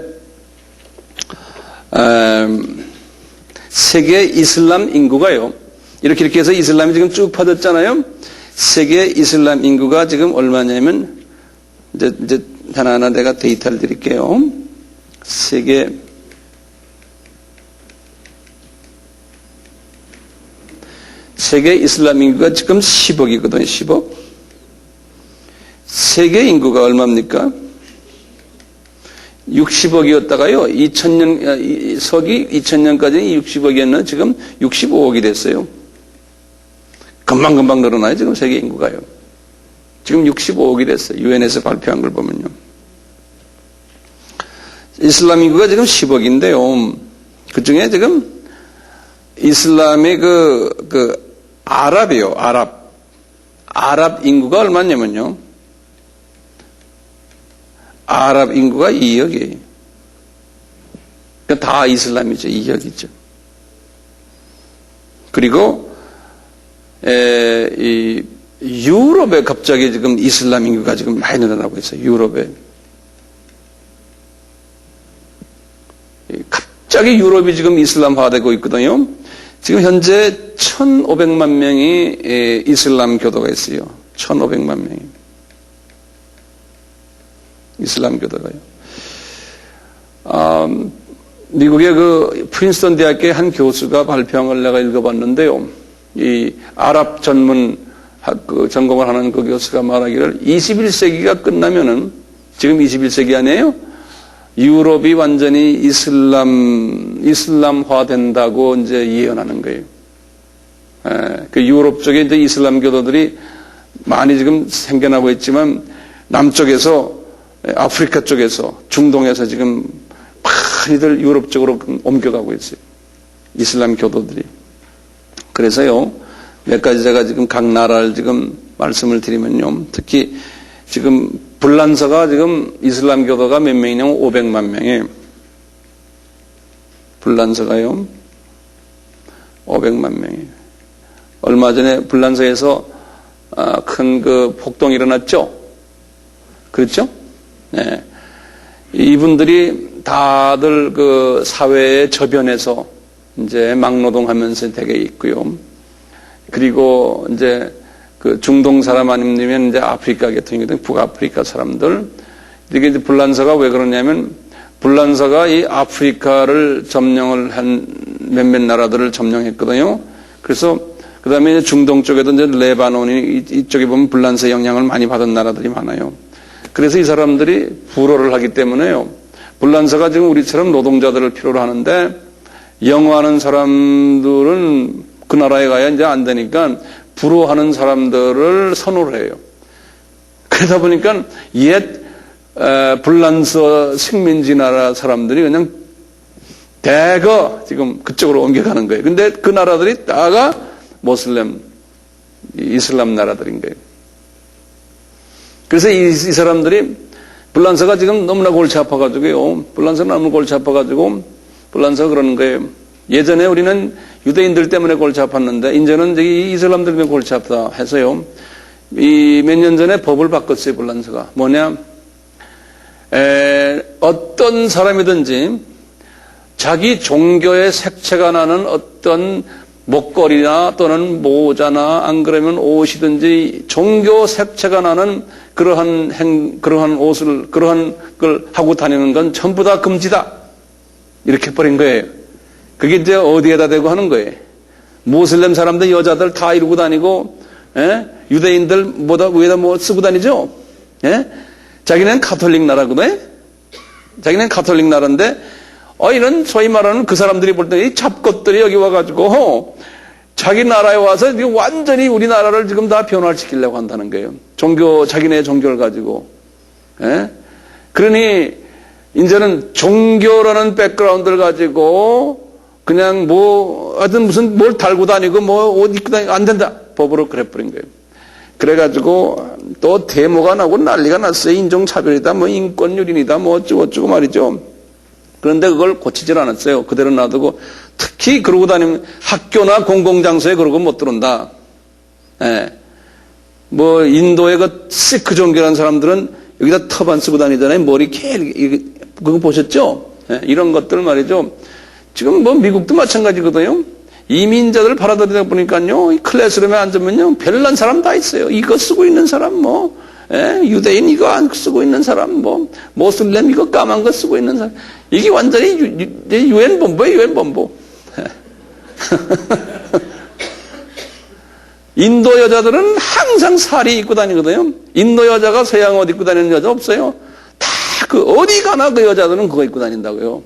세계 이슬람 인구가요. 이렇게 해서 이슬람이 지금 쭉 퍼졌잖아요. 세계 이슬람 인구가 지금 얼마냐면 이제 하나하나 내가 데이터를 드릴게요. 세계 이슬람 인구가 지금 10억이거든요. 10억. 세계 인구가 얼마입니까? 60억이었다가요, 2000년, 서기 2000년까지는 60억이었는데 지금 65억이 됐어요. 금방금방 늘어나요, 지금 세계 인구가요. 지금 65억이 됐어요. 유엔에서 발표한 걸 보면요. 이슬람 인구가 지금 10억인데요. 그 중에 지금 이슬람의 아랍이에요, 아랍. 아랍 인구가 얼마냐면요. 아랍 인구가 2억이에요. 그러니까 다 이슬람이죠. 2억이죠. 그리고 이 유럽에 갑자기 지금 이슬람 인구가 지금 많이 늘어나고 있어요. 유럽에. 갑자기 유럽이 지금 이슬람화되고 있거든요. 지금 현재 1,500만 명이 이슬람 교도가 있어요. 1,500만 명이. 이슬람 교도가요. 미국의 그 프린스턴 대학교의 한 교수가 발표한 걸 내가 읽어봤는데요. 이 아랍 전문 전공을 하는 그 교수가 말하기를 21세기가 끝나면은, 지금 21세기 아니에요? 유럽이 완전히 이슬람화 된다고 이제 예언하는 거예요. 그 유럽 쪽에 이제 이슬람 교도들이 많이 지금 생겨나고 있지만, 남쪽에서, 아프리카 쪽에서, 중동에서 지금 많이들 유럽 쪽으로 옮겨가고 있어요. 이슬람 교도들이. 그래서요, 몇 가지 제가 지금 각 나라를 지금 말씀을 드리면요. 특히 지금 불란서가 지금 이슬람 교도가 몇 명이냐면 500만 명이에요. 불란서가요. 500만 명이에요. 얼마 전에 불란서에서 큰 그 폭동이 일어났죠? 그렇죠? 네. 이분들이 다들 그 사회의 저변에서 이제 막노동하면서 되게 있고요. 그리고 이제 그 중동 사람 아니면 이제 아프리카 계통이거든, 북아프리카 사람들. 이게 이제 불란서가 왜 그러냐면, 불란서가 이 아프리카를 점령을 한 몇몇 나라들을 점령했거든요. 그래서 그 다음에 중동 쪽에도 이제 레바논이 이쪽에 보면 불란서 영향을 많이 받은 나라들이 많아요. 그래서 이 사람들이 불어를 하기 때문에요. 불란서가 지금 우리처럼 노동자들을 필요로 하는데, 영어하는 사람들은 그 나라에 가야 이제 안 되니까 불어하는 사람들을 선호를 해요. 그러다 보니까 옛 불란서 식민지 나라 사람들이 그냥 대거 지금 그쪽으로 옮겨가는 거예요. 근데 그 나라들이 다가 모슬렘, 이슬람 나라들인 거예요. 그래서 이 사람들이 불란서가 지금 너무나 골치 아파가지고요. 불란서는 너무 골치 아파가지고 불란서가 그러는 거예요. 예전에 우리는 유대인들 때문에 골치 아팠는데 이제는 이 이슬람들 때문에 골치 아프다 해서요. 이 몇 년 전에 법을 바꿨어요. 불란서가. 뭐냐? 어떤 사람이든지 자기 종교의 색채가 나는 어떤 목걸이나 또는 모자나 안 그러면 옷이든지 종교 색채가 나는 그러한 옷을, 그러한 걸 하고 다니는 건 전부 다 금지다. 이렇게 버린 거예요. 그게 이제 어디에다 대고 하는 거예요. 모슬렘 사람들, 여자들 다 이러고 다니고, 유대인들 뭐다 위에다 뭐 쓰고 다니죠? 자기는 가톨릭 나라거든? 자기는 가톨릭 나라인데, 이런 소위 말하는 그 사람들이 볼 때 이 잡것들이 여기 와가지고, 자기 나라에 와서 완전히 우리나라를 지금 다 변화시키려고 한다는 거예요. 자기네 종교를 가지고. 그러니, 이제는 종교라는 백그라운드를 가지고, 그냥 하여튼 무슨 뭘 달고 다니고, 옷 입고 다니고, 안 된다. 법으로 그래버린 거예요. 그래가지고, 또 데모가 나고 난리가 났어요. 인종차별이다, 인권유린이다, 어쩌고 말이죠. 그런데 그걸 고치질 않았어요. 그대로 놔두고, 특히 그러고 다니면 학교나 공공장소에 그러고 못 들어온다. 인도의 그 시크 종교라는 사람들은 여기다 텁 안 쓰고 다니잖아요. 머리 그거 보셨죠? 이런 것들 말이죠. 지금 미국도 마찬가지거든요. 이민자들 받아들이다 보니까요, 이 클래스룸에 앉으면요, 별난 사람 다 있어요. 이거 쓰고 있는 사람, 유대인 이거 안 쓰고 있는 사람, 모슬렘 이거 까만 거 쓰고 있는 사람. 이게 완전히 유엔 본부예요, 유엔 본부. 인도 여자들은 항상 사리 입고 다니거든요. 인도 여자가 서양 옷 입고 다니는 여자 없어요. 다 그 어디 가나 그 여자들은 그거 입고 다닌다고요.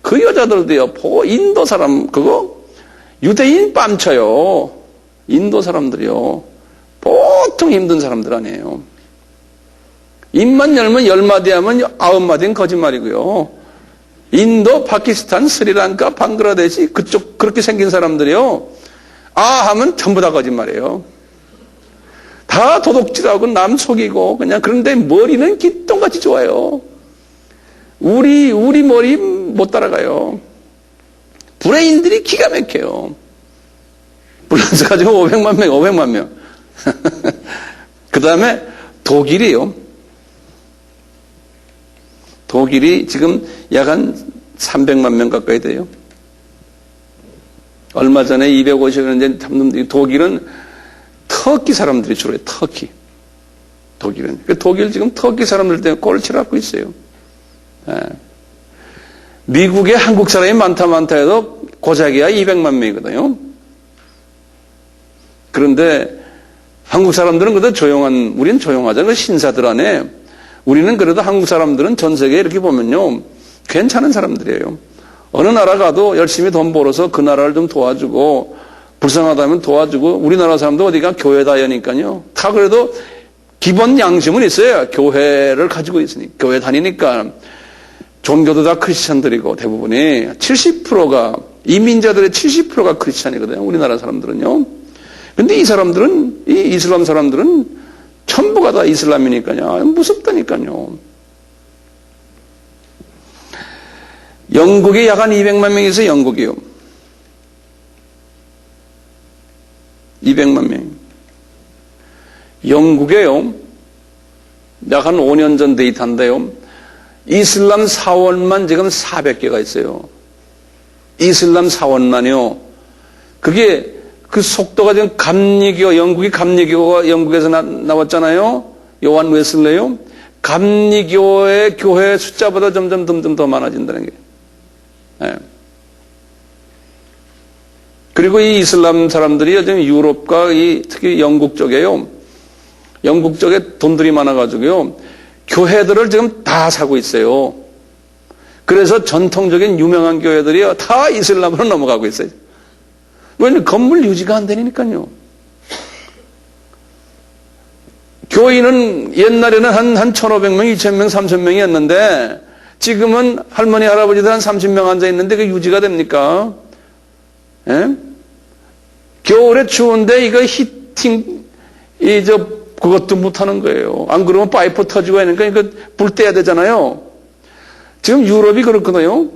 그 여자들도요, 인도 사람, 그거 유대인 뺨쳐요. 인도 사람들이요. 보통 힘든 사람들 아니에요. 입만 열면 10마디 하면 9마디는 거짓말이고요. 인도, 파키스탄, 스리랑카, 방글라데시, 그쪽, 그렇게 생긴 사람들이요. 아 하면 전부 다 거짓말이에요. 다 도둑질하고 남 속이고, 그냥, 그런데 머리는 기똥같이 좋아요. 우리 머리 못 따라가요. 브레인들이 기가 막혀요. 불러서 가지고 500만 명. 그 다음에 독일이요. 독일이 지금 약 한 300만 명 가까이 돼요. 얼마 전에 250년 전 독일은 터키 사람들이 주로 해요. 터키. 독일은. 독일 지금 터키 사람들 때문에 꼴찌를 하고 있어요. 예. 미국에 한국 사람이 많다 해도 고작이야 200만 명이거든요. 그런데 한국 사람들은 그래도 조용한, 우리는 조용하잖아요. 신사들 안에. 우리는 그래도 한국 사람들은 전 세계에 이렇게 보면요. 괜찮은 사람들이에요. 어느 나라 가도 열심히 돈 벌어서 그 나라를 좀 도와주고, 불쌍하다면 도와주고, 우리나라 사람도 어디가 교회 다니니까요. 다 그래도 기본 양심은 있어요. 교회를 가지고 있으니. 교회 다니니까. 종교도 다 크리스찬들이고, 대부분이. 70%가, 이민자들의 70%가 크리스찬이거든요. 우리나라 사람들은요. 근데 이 사람들은, 이 이슬람 사람들은 전부가 다 이슬람이니까요. 무섭다니까요. 영국에 약 한 200만 명이 있어요, 영국이요. 200만 명. 영국에요. 약 한 5년 전 데이터인데요. 이슬람 사원만 지금 400개가 있어요. 이슬람 사원만요. 그게 그 속도가 지금 감리교, 영국이 감리교가 영국에서 나왔잖아요. 요한 웨슬레요. 감리교의 교회 숫자보다 점점 더 많아진다는 게. 네. 그리고 이 이슬람 사람들이 요즘 유럽과 특히 영국 쪽에요. 영국 쪽에 돈들이 많아가지고요. 교회들을 지금 다 사고 있어요. 그래서 전통적인 유명한 교회들이 다 이슬람으로 넘어가고 있어요. 왜냐면 건물 유지가 안 되니까요. 교인은 옛날에는 한 1,500명, 2,000명, 3,000명이었는데 지금은 할머니, 할아버지들 한 30명 앉아 있는데 그게 유지가 됩니까? 예? 겨울에 추운데 이거 히팅, 그것도 못하는 거예요. 안 그러면 파이프 터지고 하니까 이거 불 떼야 되잖아요. 지금 유럽이 그렇거든요.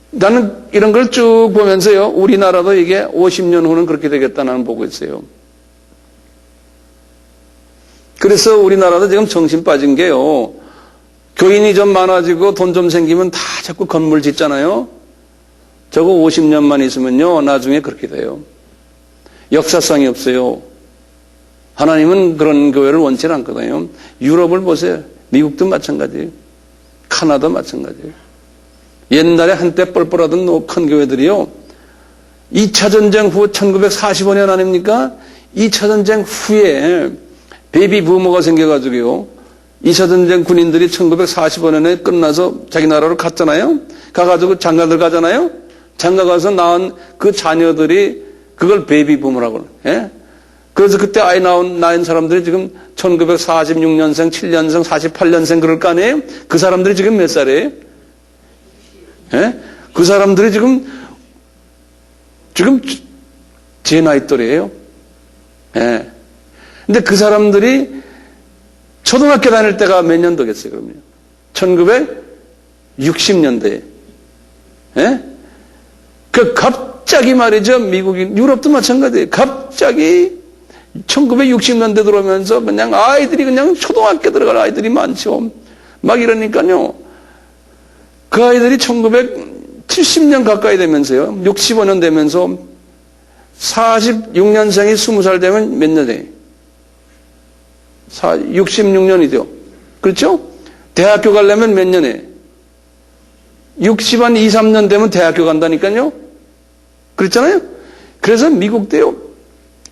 나는 이런 걸 쭉 보면서요. 우리나라도 이게 50년 후는 그렇게 되겠다 나는 보고 있어요. 그래서 우리나라도 지금 정신 빠진 게요. 교인이 좀 많아지고 돈 좀 생기면 다 자꾸 건물 짓잖아요. 저거 50년만 있으면요. 나중에 그렇게 돼요. 역사성이 없어요. 하나님은 그런 교회를 원치 않거든요. 유럽을 보세요. 미국도 마찬가지예요. 카나다 마찬가지예요. 옛날에 한때 뻘뻘하던 큰 교회들이요. 2차 전쟁 후 1945년 아닙니까? 2차 전쟁 후에 베이비 부모가 생겨가지고요. 2차 전쟁 군인들이 1945년에 끝나서 자기 나라로 갔잖아요. 가가지고 장가들 가잖아요. 장가 가서 낳은 그 자녀들이 그걸 베이비 부모라고 해요. 예? 그래서 그때 아이 낳은 사람들이 지금 1946년생, 7년생, 48년생 그럴 거 아니에요? 그 사람들이 지금 몇 살이에요? 예? 그 사람들이 지금 제 나이 또래예요. 예. 근데 그 사람들이 초등학교 다닐 때가 몇 년도겠어요, 그러면? 1960년대에. 예? 갑자기 말이죠, 유럽도 마찬가지예요. 갑자기 1960년대 들어오면서 그냥 아이들이 그냥 초등학교 들어갈 아이들이 많죠. 막 이러니까요. 그 아이들이 1970년 가까이 되면서요. 65년 되면서 46년생이 20살 되면 몇 년이에요? 66년이죠. 그렇죠? 대학교 가려면 몇 년에? 60한 2, 3년 되면 대학교 간다니까요. 그렇잖아요? 그래서 미국도요,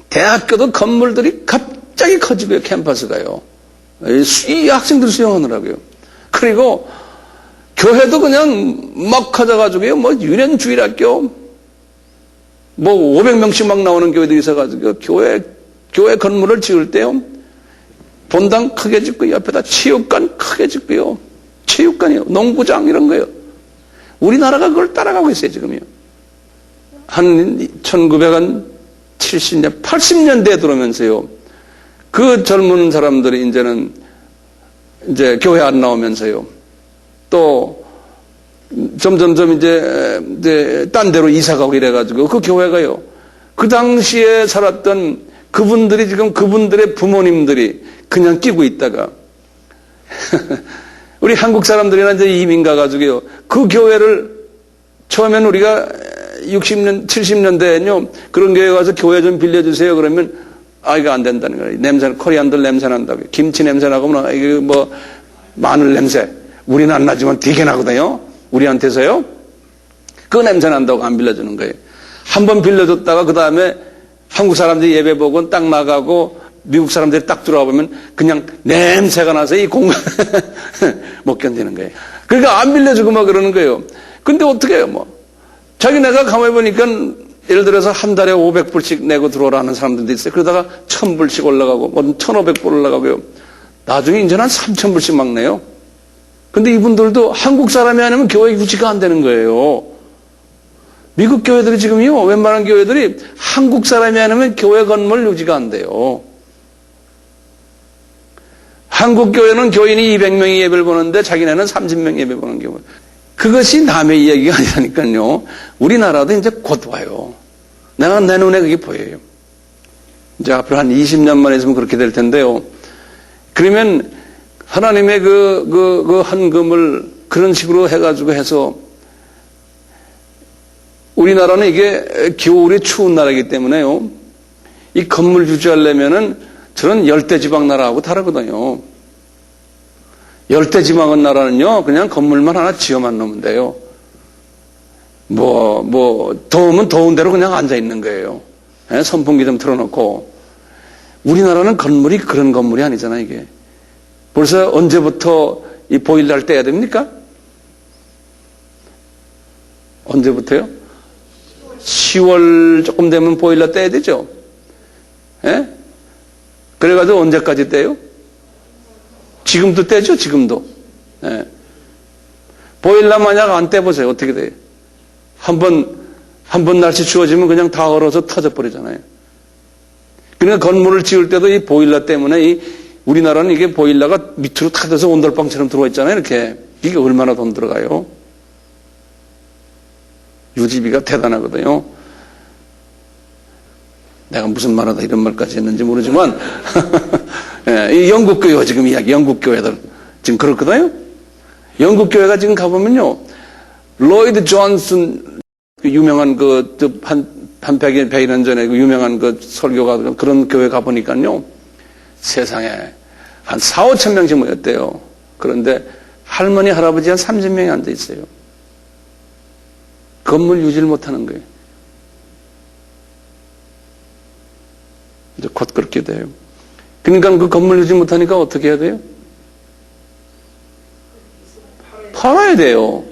대학교도 건물들이 갑자기 커지고요, 캠퍼스가요. 이 학생들 수용하느라고요. 그리고 교회도 그냥 막 커져가지고요, 뭐 유년주일학교, 뭐 500명씩 막 나오는 교회들이 있어가지고 교회 건물을 지을 때요, 본당 크게 짓고 옆에다 체육관 크게 짓고요. 체육관이요, 농구장 이런 거요. 우리나라가 그걸 따라가고 있어요, 지금요. 한 1970년, 80년대에 들어오면서요, 그 젊은 사람들이 이제 교회 안 나오면서요, 또 점점점 이제 딴 데로 이사 가고 이래가지고 그 교회가요, 그 당시에 살았던 그분들이 지금 그분들의 부모님들이 그냥 끼고 있다가 우리 한국 사람들이나 이제 이민 가가지고요, 그 교회를 처음엔 우리가 60년, 70년대에는요, 그런 교회 가서 교회 좀 빌려주세요. 그러면, 이거 안 된다는 거예요. 냄새, 코리안들 냄새 난다고요. 김치 냄새 나고, 이거 마늘 냄새. 우리는 안 나지만 되게 나거든요. 우리한테서요. 그 냄새 난다고 안 빌려주는 거예요. 한번 빌려줬다가, 그 다음에 한국 사람들이 예배 보고 딱 나가고, 미국 사람들이 딱 들어와 보면 그냥 냄새가 나서 이 공간 못 견디는 거예요. 그러니까 안 빌려주고 막 그러는 거예요. 근데 어떻게 해요, 뭐. 자기네가 가만히 보니까 예를 들어서 한 달에 500불씩 내고 들어오라는 사람들도 있어요. 그러다가 1000불씩 올라가고, 뭐 1500불 올라가고요. 나중에 이제는 한 3000불씩 막 내요. 근데 이분들도 한국 사람이 아니면 교회 유지가 안 되는 거예요. 미국 교회들이 지금요, 웬만한 교회들이 한국 사람이 아니면 교회 건물 유지가 안 돼요. 한국 교회는 교인이 200명이 예배를 보는데 자기네는 30명 예배 보는 경우. 그것이 남의 이야기가 아니라니까요. 우리나라도 이제 곧 와요. 내가 내 눈에 그게 보여요. 이제 앞으로 한 20년만 있으면 그렇게 될 텐데요. 그러면 하나님의 그 헌금을 그런 식으로 해가지고 해서 우리나라는 이게 겨울에 추운 나라이기 때문에요. 이 건물 유지하려면은 저런 열대지방 나라하고 다르거든요. 열대지방은 나라는요, 그냥 건물만 하나 지어만 놓으면 돼요. 더우면 더운 대로 그냥 앉아있는 거예요. 예? 선풍기 좀 틀어놓고. 우리나라는 건물이 그런 건물이 아니잖아요, 이게. 벌써 언제부터 이 보일러를 떼야 됩니까? 언제부터요? 10월 조금 되면 보일러 떼야 되죠? 예? 그래가지고 언제까지 떼요? 지금도 떼죠, 지금도. 예. 보일러 만약 안 떼보세요. 어떻게 돼요? 한 번 날씨 추워지면 그냥 다 얼어서 터져버리잖아요. 그러니까 건물을 지을 때도 이 보일러 때문에 우리나라는 이게 보일러가 밑으로 타져서 온돌방처럼 들어와 있잖아요, 이렇게. 이게 얼마나 돈 들어가요? 유지비가 대단하거든요. 내가 무슨 말하다 이런 말까지 했는지 모르지만, 예, 이 영국교회가 지금 이야기, 영국교회들. 지금 그렇거든요? 영국교회가 지금 가보면요, 로이드 존슨, 유명한 한 100년 전에 그 유명한 그 설교가 그런 교회 가보니까요, 세상에 한 4, 5천 명씩 모였대요. 그런데 할머니, 할아버지 한 30명이 앉아 있어요. 건물 유지를 못하는 거예요. 이제 곧 그렇게 돼요. 그러니까 그 건물 유지 못하니까 어떻게 해야 돼요? 팔아야 돼요.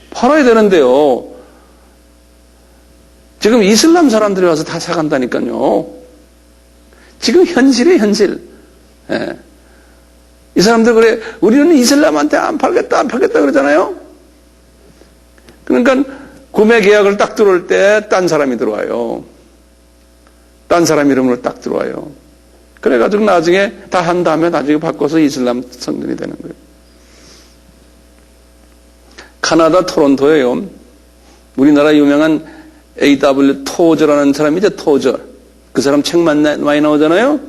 팔아야 되는데요. 지금 이슬람 사람들이 와서 다 사간다니까요. 지금 현실이에요, 현실. 예. 이 사람들 그래, 우리는 이슬람한테 안 팔겠다 그러잖아요. 그러니까 구매 계약을 딱 들어올 때 딴 사람이 들어와요. 딴 사람 이름으로 딱 들어와요. 그래가지고 나중에 다 한 다음에 나중에 바꿔서 이슬람 성전이 되는 거예요. 카나다 토론토에요. 우리나라 유명한 A.W. 토저라는 사람이죠, 토저. 그 사람 책 많이 나오잖아요.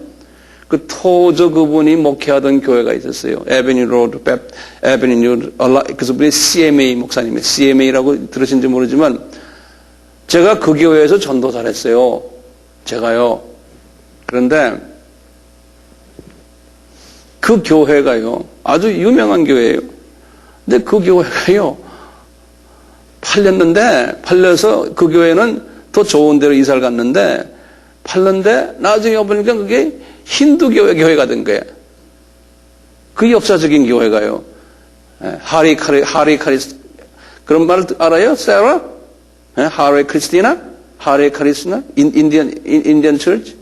그 토저 그분이 목회하던 교회가 있었어요. 에베뉴, 그분이 CMA 목사님이에요. CMA라고 들으신지 모르지만 제가 그 교회에서 전도사를 했어요. 제가요. 그런데 그 교회가요, 아주 유명한 교회예요. 근데 그 교회가요, 팔려서 그 교회는 더 좋은 데로 이사를 갔는데 팔는데 나중에 보니까 그게 힌두교회가 된 거예요. 그 역사적인 교회가요. 하리 카리스 그런 말 알아요? 세라? 하리 크리스티나? 하리 카리스나? 인디언 처치?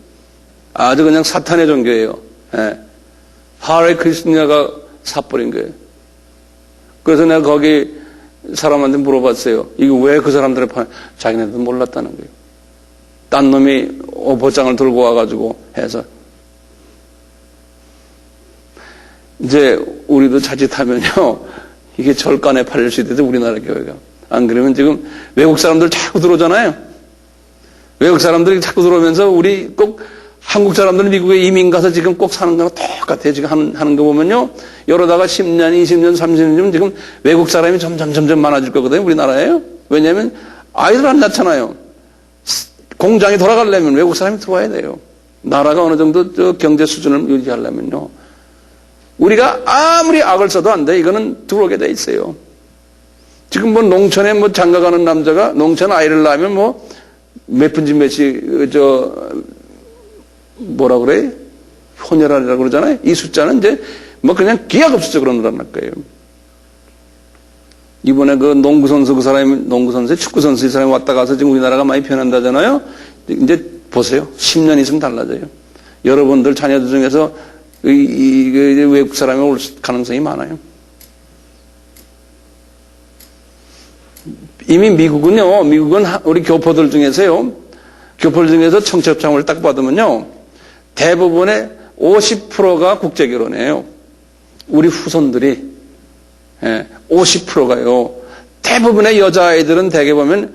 아주 그냥 사탄의 종교예요. 하리 크리스티나가 사버린 거예요. 그래서 내가 거기 사람한테 물어봤어요. 이거 왜 그 사람들을 자기네들도 몰랐다는 거예요. 딴 놈이 보장을 들고 와가지고 해서. 이제 우리도 자칫하면요, 이게 절간에 팔릴 수 있대요, 우리나라 교회가. 안 그러면 지금 외국 사람들 자꾸 들어오잖아요. 외국 사람들이 자꾸 들어오면서 우리 꼭 한국 사람들은 미국에 이민 가서 지금 꼭 사는 거랑 똑같아요. 지금 하는 거 보면요. 이러다가 10년, 20년, 30년 지금 외국 사람이 점점 많아질 거거든요. 우리나라에요. 왜냐하면 아이들 안 낳잖아요. 공장이 돌아가려면 외국 사람이 들어와야 돼요. 나라가 어느 정도 경제 수준을 유지하려면요. 우리가 아무리 악을 써도 안 돼. 이거는 들어오게 돼 있어요. 지금 뭐 농촌에 뭐 장가 가는 남자가 농촌 아이를 낳으면 뭐 몇 분지 몇이 뭐라 그래? 혼혈아라고 그러잖아요. 이 숫자는 이제 뭐 그냥 기약 없어서 그러는 거예요. 이번에 그 농구선수 그 사람이 농구선수 축구선수 이 사람이 왔다 가서 지금 우리나라가 많이 변한다잖아요. 이제 보세요. 10년 있으면 달라져요. 여러분들 자녀들 중에서 외국 사람이 올 가능성이 많아요. 이미 미국은 우리 교포들 중에서요. 교포들 중에서 청첩장을 딱 받으면요. 대부분의 50%가 국제결혼이에요. 우리 후손들이 50%가요. 대부분의 여자아이들은 대개 보면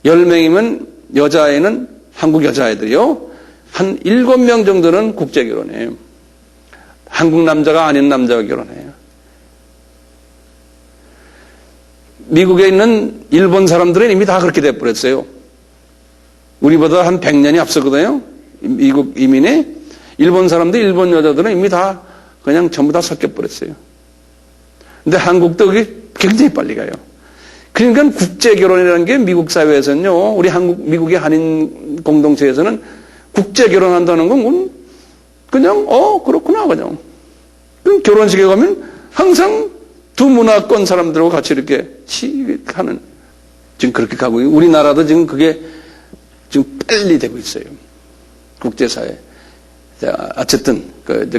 10명이면 여자아이는 한국 여자아이들이요. 한 7명 정도는 국제결혼이에요. 한국 남자가 아닌 남자가 결혼해요. 미국에 있는 일본 사람들은 이미 다 그렇게 돼버렸어요. 우리보다 한 100년이 앞서거든요. 미국 이민이. 일본 사람들, 일본 여자들은 이미 다 그냥 전부 다 섞여버렸어요. 근데 한국도 그게 굉장히 빨리 가요. 그러니까 국제결혼이라는 게 미국 사회에서는요, 우리 미국의 한인 공동체에서는 국제결혼한다는 건 그냥, 그렇구나, 그냥. 그럼 결혼식에 가면 항상 두 문화권 사람들하고 같이 이렇게 하는, 지금 그렇게 가고, 우리나라도 지금 그게 지금 빨리 되고 있어요. 국제사회. 자, 어쨌든,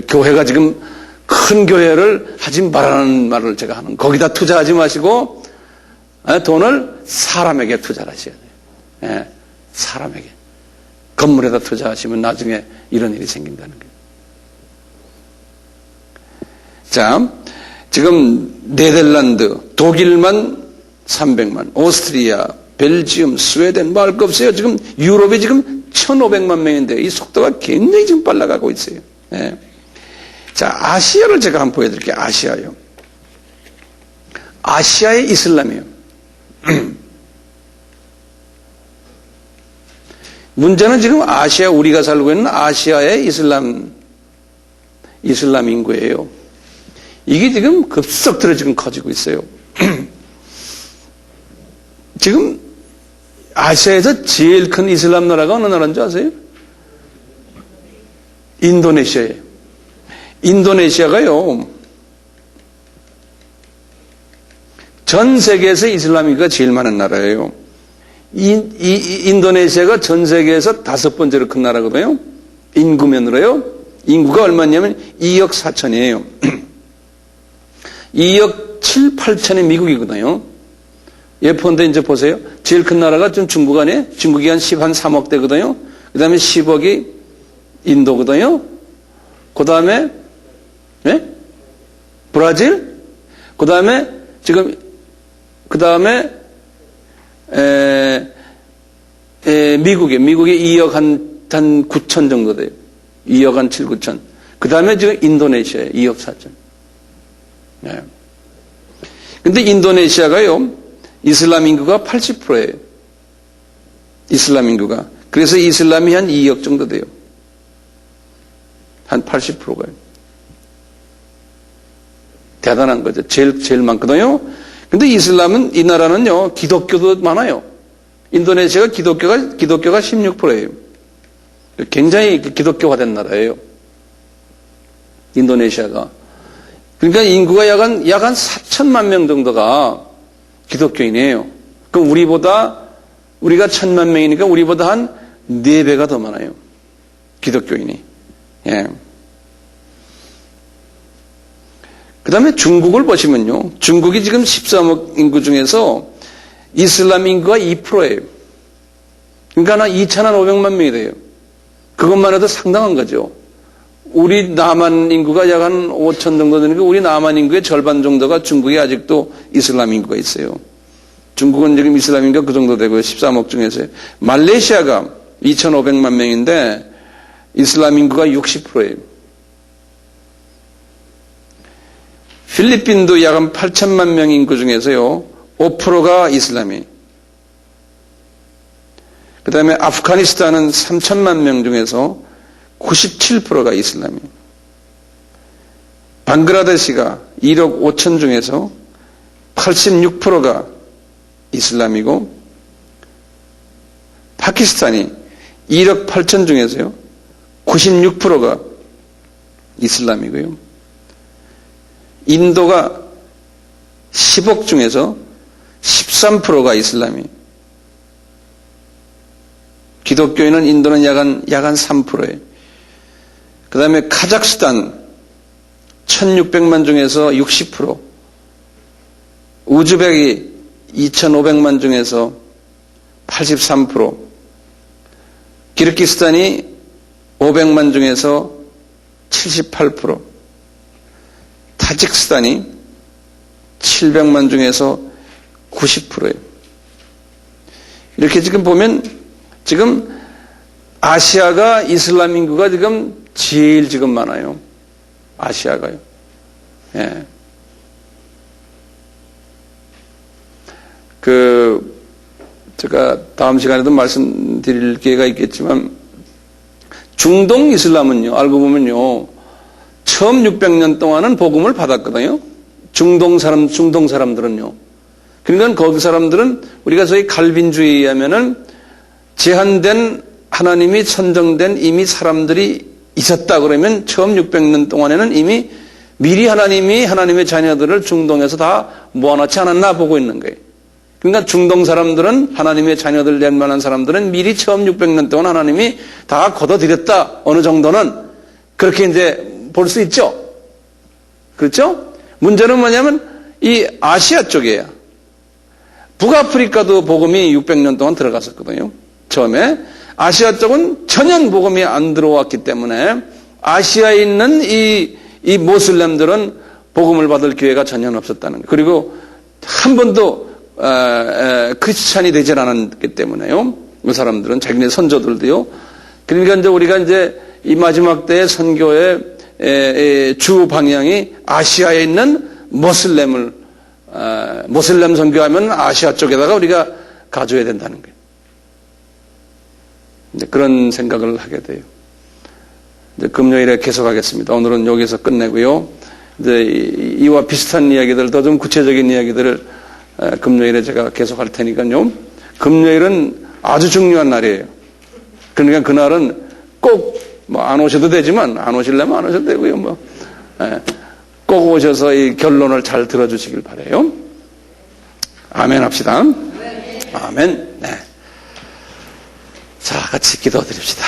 교회가 지금 큰 교회를 하지 말라는 말을 제가 하는, 거기다 투자하지 마시고, 돈을 사람에게 투자를 하셔야 돼요. 예, 사람에게. 건물에다 투자하시면 나중에 이런 일이 생긴다는 거예요. 자, 지금 네덜란드, 독일만 300만, 오스트리아, 벨지움, 스웨덴, 뭐 할 거 없어요. 지금 유럽에 지금 1,500만 명인데 이 속도가 굉장히 지금 빨라가고 있어요. 예. 자, 아시아를 제가 한번 보여드릴게요. 아시아요. 아시아의 이슬람이에요. 문제는 지금 아시아, 우리가 살고 있는 아시아의 이슬람 인구예요. 이게 지금 급속도로 지금 커지고 있어요. 지금 아시아에서 제일 큰 이슬람 나라가 어느 나라인 줄 아세요? 인도네시아예요. 인도네시아가요, 전 세계에서 이슬람 인구가 제일 많은 나라예요. 인도네시아가 전 세계에서 5번째로 큰 나라거든요. 인구면으로요. 인구가 얼마냐면 2억 4천이에요. 2억 7, 8천이 미국이거든요. 예컨대 이제 보세요. 제일 큰 나라가 좀 중국 아니에요? 중국이 한 3억 대거든요. 그 다음에 10억이 인도거든요. 그 다음에, 네? 브라질? 그 다음에, 미국이 2억 한 9천 정도 돼요. 2억 한 7, 9천. 그 다음에 지금 인도네시아에 2억 4천. 네. 근데 인도네시아가요, 이슬람 인구가 80%예요. 이슬람 인구가. 그래서 이슬람이 한 2억 정도 돼요. 한 80%가요. 대단한 거죠. 제일 많거든요. 근데 이슬람은, 이 나라는요, 기독교도 많아요. 인도네시아가 기독교가 16%예요. 굉장히 기독교화된 나라예요. 인도네시아가. 그러니까 인구가 약 한 4천만 명 정도가 기독교인이에요. 그럼 우리가 1,000만 명이니까 우리보다 한 4배가 더 많아요. 기독교인이. 예. 그 다음에 중국을 보시면요. 중국이 지금 13억 인구 중에서 이슬람 인구가 2%예요. 그러니까 한 2,500만 명이 돼요. 그것만 해도 상당한 거죠. 우리 남한 인구가 약 한 5천 정도 되니까 우리 남한 인구의 절반 정도가 중국에 아직도 이슬람 인구가 있어요. 중국은 지금 이슬람 인구가 그 정도 되고요. 13억 중에서. 말레이시아가 2,500만 명인데 이슬람 인구가 60%예요. 필리핀도 약 한 8천만 명 인구 중에서요. 5%가 이슬람이에요. 그 다음에 아프가니스탄은 3천만 명 중에서 97%가 이슬람이에요. 방글라데시가 1억 5천 중에서 86%가 이슬람이고, 파키스탄이 1억 8천 중에서요 96%가 이슬람이고요. 인도가 10억 중에서 13%가 이슬람이에요. 기독교인은 인도는 약 한 3%예요. 그 다음에 카자흐스탄 1600만 중에서 60%, 우즈벡이 2500만 중에서 83%, 키르기스탄이 500만 중에서 78%, 타지키스탄이 700만 중에서 90%예요. 이렇게 지금 보면 지금 아시아가 이슬람 인구가 지금 제일 지금 많아요. 아시아가요. 예. 제가 다음 시간에도 말씀드릴 기회가 있겠지만, 중동 이슬람은요, 알고 보면요, 처음 600년 동안은 복음을 받았거든요. 중동 사람들은요. 그러니까 거기 사람들은 우리가 소위 칼빈주의에 의하면은 제한된 하나님이 선정된 이미 사람들이 있었다 그러면 처음 600년 동안에는 이미 미리 하나님이 하나님의 자녀들을 중동에서 다 모아놓지 않았나 보고 있는 거예요. 그러니까 중동 사람들은 하나님의 자녀들 될 만한 사람들은 미리 처음 600년 동안 하나님이 다 걷어들였다. 어느 정도는 그렇게 이제 볼 수 있죠. 그렇죠? 문제는 뭐냐면 이 아시아 쪽이에요. 북아프리카도 복음이 600년 동안 들어갔었거든요. 처음에. 아시아 쪽은 전혀 복음이 안 들어왔기 때문에 아시아에 있는 이 모슬렘들은 복음을 받을 기회가 전혀 없었다는 거예요. 그리고 한 번도 크리스찬이 되질 않았기 때문에요. 그 사람들은 자기네 선조들도요. 그러니까 이제 우리가 이제 이 마지막 때의 선교의 주 방향이 아시아에 있는 모슬렘 선교하면 아시아 쪽에다가 우리가 가져야 된다는 거예요. 이제 그런 생각을 하게 돼요. 이제 금요일에 계속하겠습니다. 오늘은 여기서 끝내고요. 이제 이와 비슷한 이야기들, 더 좀 구체적인 이야기들을 금요일에 제가 계속할 테니까요. 금요일은 아주 중요한 날이에요. 그러니까 그날은 꼭 뭐 안 오셔도 되지만 안 오시려면 안 오셔도 되고요. 꼭 오셔서 이 결론을 잘 들어주시길 바라요. 아멘 합시다. 아멘. 네. 자, 같이 기도드립시다.